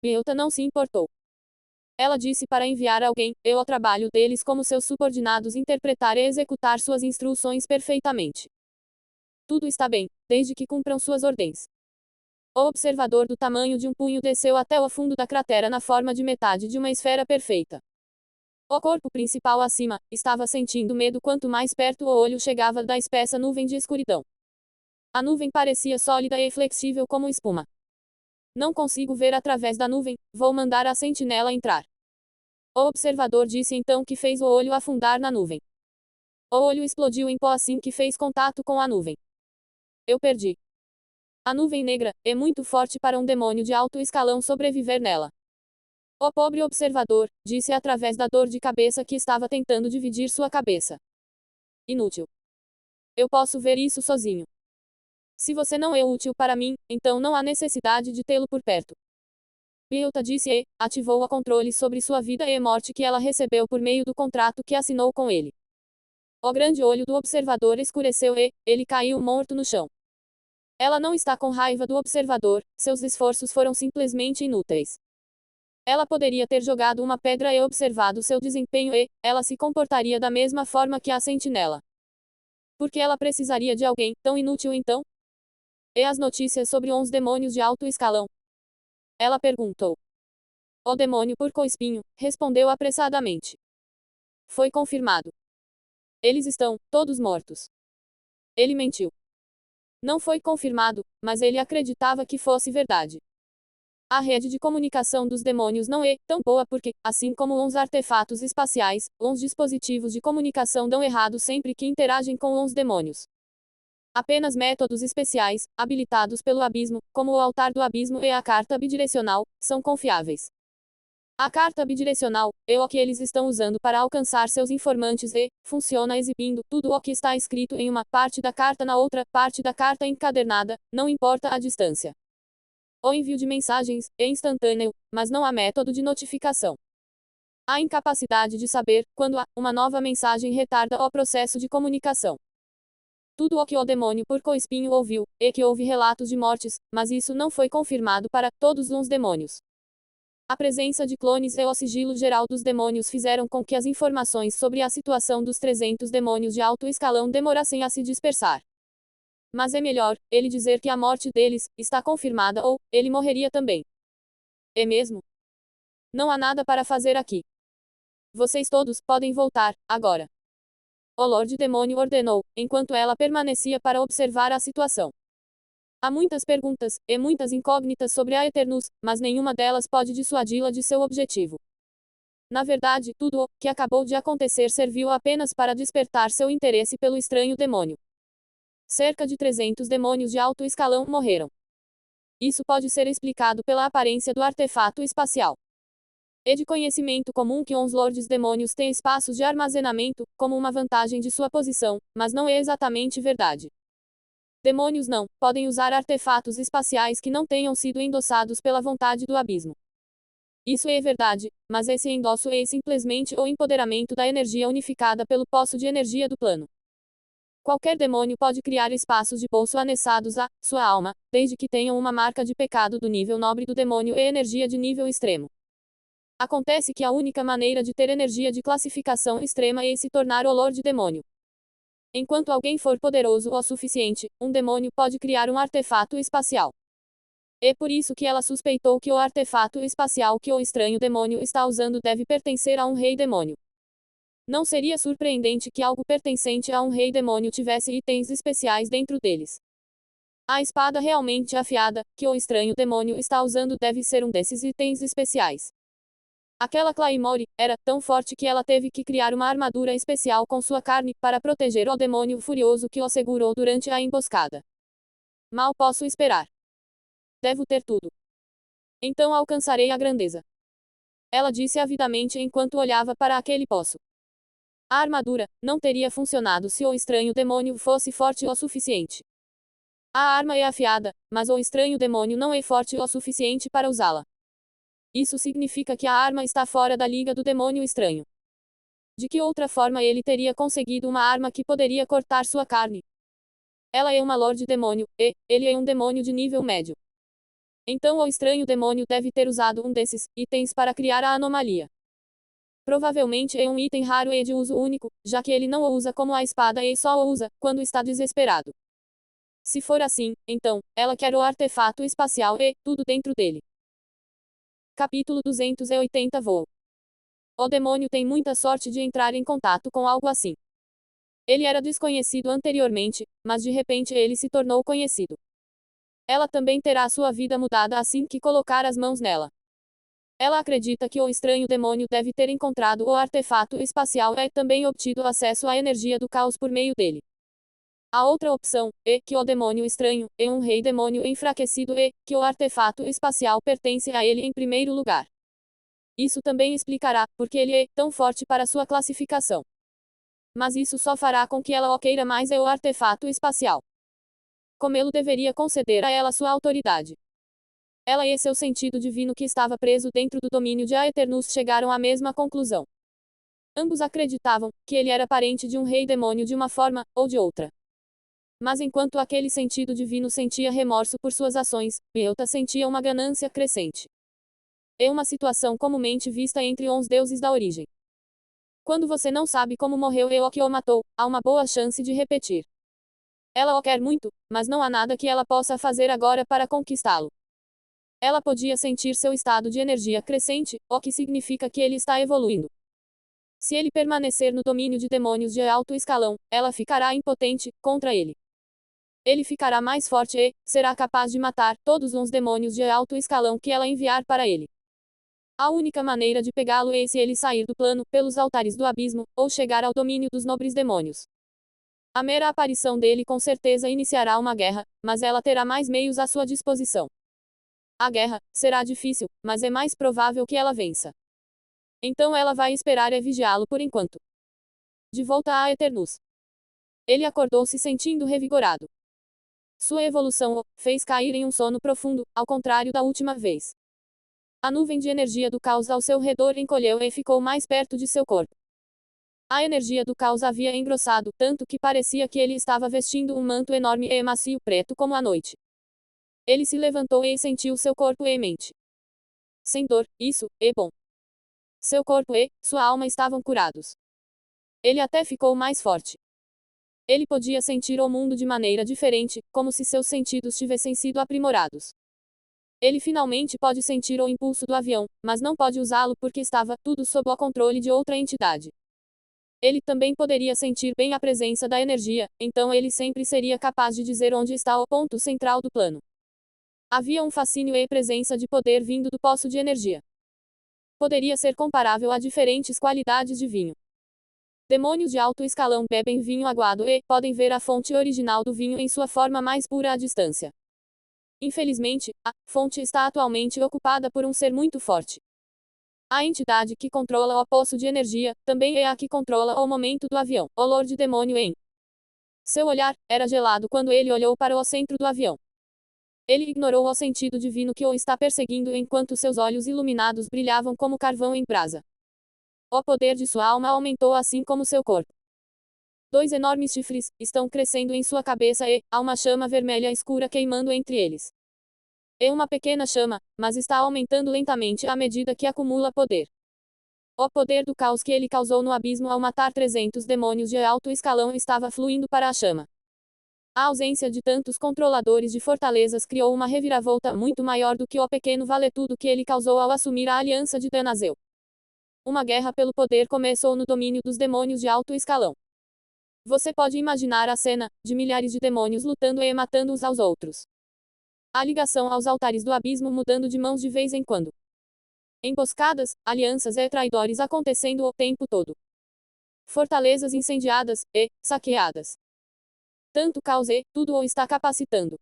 Bielta não se importou. Ela disse para enviar alguém, e o trabalho deles como seus subordinados interpretar e executar suas instruções perfeitamente. Tudo está bem, desde que cumpram suas ordens. O observador do tamanho de um punho desceu até o fundo da cratera na forma de metade de uma esfera perfeita. O corpo principal acima estava sentindo medo quanto mais perto o olho chegava da espessa nuvem de escuridão. A nuvem parecia sólida e flexível como espuma. Não consigo ver através da nuvem, vou mandar a sentinela entrar. O observador disse então que fez o olho afundar na nuvem. O olho explodiu em pó assim que fez contato com a nuvem. Eu perdi. A nuvem negra é muito forte para um demônio de alto escalão sobreviver nela. O pobre observador disse através da dor de cabeça que estava tentando dividir sua cabeça. Inútil. Eu posso ver isso sozinho. Se você não é útil para mim, então não há necessidade de tê-lo por perto. Bielta disse e ativou o controle sobre sua vida e morte que ela recebeu por meio do contrato que assinou com ele. O grande olho do observador escureceu e ele caiu morto no chão. Ela não está com raiva do observador, seus esforços foram simplesmente inúteis. Ela poderia ter jogado uma pedra e observado seu desempenho e ela se comportaria da mesma forma que a sentinela. Por que ela precisaria de alguém tão inútil então? E as notícias sobre uns demônios de alto escalão? Ela perguntou. O demônio porco-espinho respondeu apressadamente. Foi confirmado. Eles estão todos mortos. Ele mentiu. Não foi confirmado, mas ele acreditava que fosse verdade. A rede de comunicação dos demônios não é tão boa porque, assim como uns artefatos espaciais, uns dispositivos de comunicação dão errado sempre que interagem com uns demônios. Apenas métodos especiais, habilitados pelo abismo, como o altar do abismo e a carta bidirecional, são confiáveis. A carta bidirecional é o que eles estão usando para alcançar seus informantes e funciona exibindo tudo o que está escrito em uma parte da carta na outra parte da carta encadernada, não importa a distância. O envio de mensagens é instantâneo, mas não há método de notificação. A incapacidade de saber quando uma nova mensagem retarda o processo de comunicação. Tudo o que o demônio porco-espinho ouviu é que houve relatos de mortes, mas isso não foi confirmado para todos os demônios. A presença de clones e o sigilo geral dos demônios fizeram com que as informações sobre a situação dos 300 demônios de alto escalão demorassem a se dispersar. Mas é melhor ele dizer que a morte deles está confirmada ou ele morreria também. É mesmo? Não há nada para fazer aqui. Vocês todos podem voltar, agora. O Lorde Demônio ordenou, enquanto ela permanecia para observar a situação. Há muitas perguntas, e muitas incógnitas sobre a Eternus, mas nenhuma delas pode dissuadi-la de seu objetivo. Na verdade, tudo o que acabou de acontecer serviu apenas para despertar seu interesse pelo estranho demônio. Cerca de 300 demônios de alto escalão morreram. Isso pode ser explicado pela aparência do artefato espacial. É de conhecimento comum que os lordes demônios têm espaços de armazenamento, como uma vantagem de sua posição, mas não é exatamente verdade. Demônios não podem usar artefatos espaciais que não tenham sido endossados pela vontade do abismo. Isso é verdade, mas esse endosso é simplesmente o empoderamento da energia unificada pelo poço de energia do plano. Qualquer demônio pode criar espaços de bolso anexados à sua alma, desde que tenham uma marca de pecado do nível nobre do demônio e energia de nível extremo. Acontece que a única maneira de ter energia de classificação extrema é se tornar o Lorde Demônio. Enquanto alguém for poderoso o suficiente, um demônio pode criar um artefato espacial. É por isso que ela suspeitou que o artefato espacial que o estranho demônio está usando deve pertencer a um rei demônio. Não seria surpreendente que algo pertencente a um rei demônio tivesse itens especiais dentro deles. A espada realmente afiada, que o estranho demônio está usando deve ser um desses itens especiais. Aquela Claymore era tão forte que ela teve que criar uma armadura especial com sua carne para proteger o demônio furioso que o segurou durante a emboscada. Mal posso esperar. Devo ter tudo. Então alcançarei a grandeza. Ela disse avidamente enquanto olhava para aquele poço. A armadura não teria funcionado se o estranho demônio fosse forte o suficiente. A arma é afiada, mas o estranho demônio não é forte o suficiente para usá-la. Isso significa que a arma está fora da liga do demônio estranho. De que outra forma ele teria conseguido uma arma que poderia cortar sua carne? Ela é uma Lorde Demônio, e ele é um demônio de nível médio. Então o estranho demônio deve ter usado um desses itens para criar a anomalia. Provavelmente é um item raro e de uso único, já que ele não o usa como a espada e só o usa quando está desesperado. Se for assim, então, ela quer o artefato espacial e tudo dentro dele. Capítulo 280 Voo. O demônio tem muita sorte de entrar em contato com algo assim. Ele era desconhecido anteriormente, mas de repente ele se tornou conhecido. Ela também terá sua vida mudada assim que colocar as mãos nela. Ela acredita que o estranho demônio deve ter encontrado o artefato espacial e também obtido acesso à energia do caos por meio dele. A outra opção é que o demônio estranho é um rei demônio enfraquecido e que o artefato espacial pertence a ele em primeiro lugar. Isso também explicará por que ele é tão forte para sua classificação. Mas isso só fará com que ela o queira mais é o artefato espacial. Comê-lo deveria conceder a ela sua autoridade. Ela e seu sentido divino que estava preso dentro do domínio de Aeternus chegaram à mesma conclusão. Ambos acreditavam que ele era parente de um rei demônio de uma forma ou de outra. Mas enquanto aquele sentido divino sentia remorso por suas ações, Belta sentia uma ganância crescente. É uma situação comumente vista entre os deuses da origem. Quando você não sabe como morreu e o que o matou, há uma boa chance de repetir. Ela o quer muito, mas não há nada que ela possa fazer agora para conquistá-lo. Ela podia sentir seu estado de energia crescente, o que significa que ele está evoluindo. Se ele permanecer no domínio de demônios de alto escalão, ela ficará impotente contra ele. Ele ficará mais forte e será capaz de matar todos os demônios de alto escalão que ela enviar para ele. A única maneira de pegá-lo é se ele sair do plano pelos altares do abismo, ou chegar ao domínio dos nobres demônios. A mera aparição dele com certeza iniciará uma guerra, mas ela terá mais meios à sua disposição. A guerra será difícil, mas é mais provável que ela vença. Então ela vai esperar e vigiá-lo por enquanto. De volta a Aeternus. Ele acordou se sentindo revigorado. Sua evolução o fez cair em um sono profundo, ao contrário da última vez. A nuvem de energia do caos ao seu redor encolheu e ficou mais perto de seu corpo. A energia do caos havia engrossado tanto que parecia que ele estava vestindo um manto enorme e macio preto como a noite. Ele se levantou e sentiu seu corpo e mente. Sem dor, isso é bom. Seu corpo e sua alma estavam curados. Ele até ficou mais forte. Ele podia sentir o mundo de maneira diferente, como se seus sentidos tivessem sido aprimorados. Ele finalmente pode sentir o impulso do avião, mas não pode usá-lo porque estava tudo sob o controle de outra entidade. Ele também poderia sentir bem a presença da energia, então ele sempre seria capaz de dizer onde está o ponto central do plano. Havia um fascínio e presença de poder vindo do poço de energia. Poderia ser comparável a diferentes qualidades de vinho. Demônios de alto escalão bebem vinho aguado e podem ver a fonte original do vinho em sua forma mais pura à distância. Infelizmente, a fonte está atualmente ocupada por um ser muito forte. A entidade que controla o poço de energia também é a que controla o momento do avião, o Lorde Demônio em. Seu olhar era gelado quando ele olhou para o centro do avião. Ele ignorou o sentido divino que o está perseguindo enquanto seus olhos iluminados brilhavam como carvão em brasa. O poder de sua alma aumentou assim como seu corpo. 2 enormes chifres estão crescendo em sua cabeça e há uma chama vermelha escura queimando entre eles. É uma pequena chama, mas está aumentando lentamente à medida que acumula poder. O poder do caos que ele causou no abismo ao matar 300 demônios de alto escalão estava fluindo para a chama. A ausência de tantos controladores de fortalezas criou uma reviravolta muito maior do que o pequeno vale-tudo que ele causou ao assumir a aliança de Danazeu. Uma guerra pelo poder começou no domínio dos demônios de alto escalão. Você pode imaginar a cena, de milhares de demônios lutando e matando uns aos outros. A ligação aos altares do abismo mudando de mãos de vez em quando. Emboscadas, alianças e traidores acontecendo o tempo todo. Fortalezas incendiadas e saqueadas. Tanto caos e tudo o está capacitando.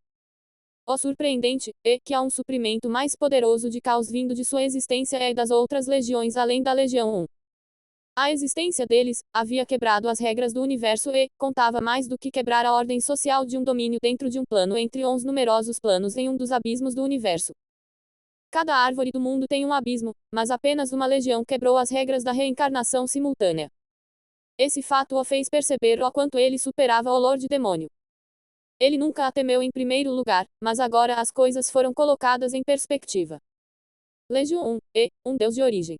O surpreendente é que há um suprimento mais poderoso de caos vindo de sua existência e das outras legiões além da Legião 1. A existência deles havia quebrado as regras do universo e contava mais do que quebrar a ordem social de um domínio dentro de um plano entre uns numerosos planos em um dos abismos do universo. Cada árvore do mundo tem um abismo, mas apenas uma legião quebrou as regras da reencarnação simultânea. Esse fato o fez perceber o quanto ele superava o Lorde Demônio. Ele nunca a temeu em primeiro lugar, mas agora as coisas foram colocadas em perspectiva. Legião 1 é um deus de origem.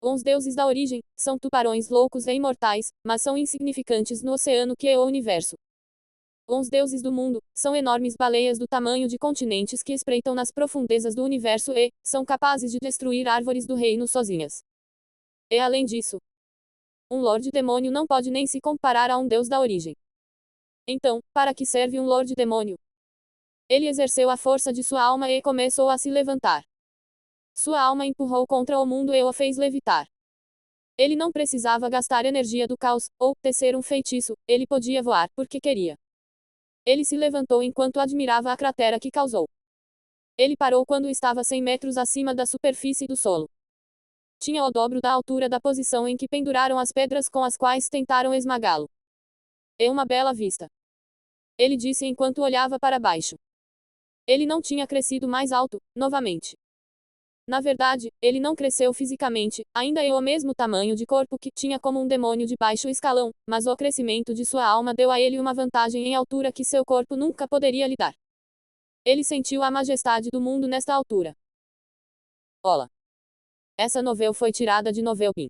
Os deuses da origem são tubarões loucos e imortais, mas são insignificantes no oceano que é o universo. Os deuses do mundo são enormes baleias do tamanho de continentes que espreitam nas profundezas do universo e são capazes de destruir árvores do reino sozinhas. E além disso, um Lorde Demônio não pode nem se comparar a um deus da origem. Então, para que serve um Lorde Demônio? Ele exerceu a força de sua alma e começou a se levantar. Sua alma empurrou contra o mundo e o fez levitar. Ele não precisava gastar energia do caos, ou tecer um feitiço, ele podia voar, porque queria. Ele se levantou enquanto admirava a cratera que causou. Ele parou quando estava 100 metros acima da superfície do solo. Tinha o dobro da altura da posição em que penduraram as pedras com as quais tentaram esmagá-lo. É uma bela vista. Ele disse enquanto olhava para baixo. Ele não tinha crescido mais alto, novamente. Na verdade, ele não cresceu fisicamente, ainda é o mesmo tamanho de corpo que tinha como um demônio de baixo escalão, mas o crescimento de sua alma deu a ele uma vantagem em altura que seu corpo nunca poderia lhe dar. Ele sentiu a majestade do mundo nesta altura. Olá. Essa novela foi tirada de Novelpin.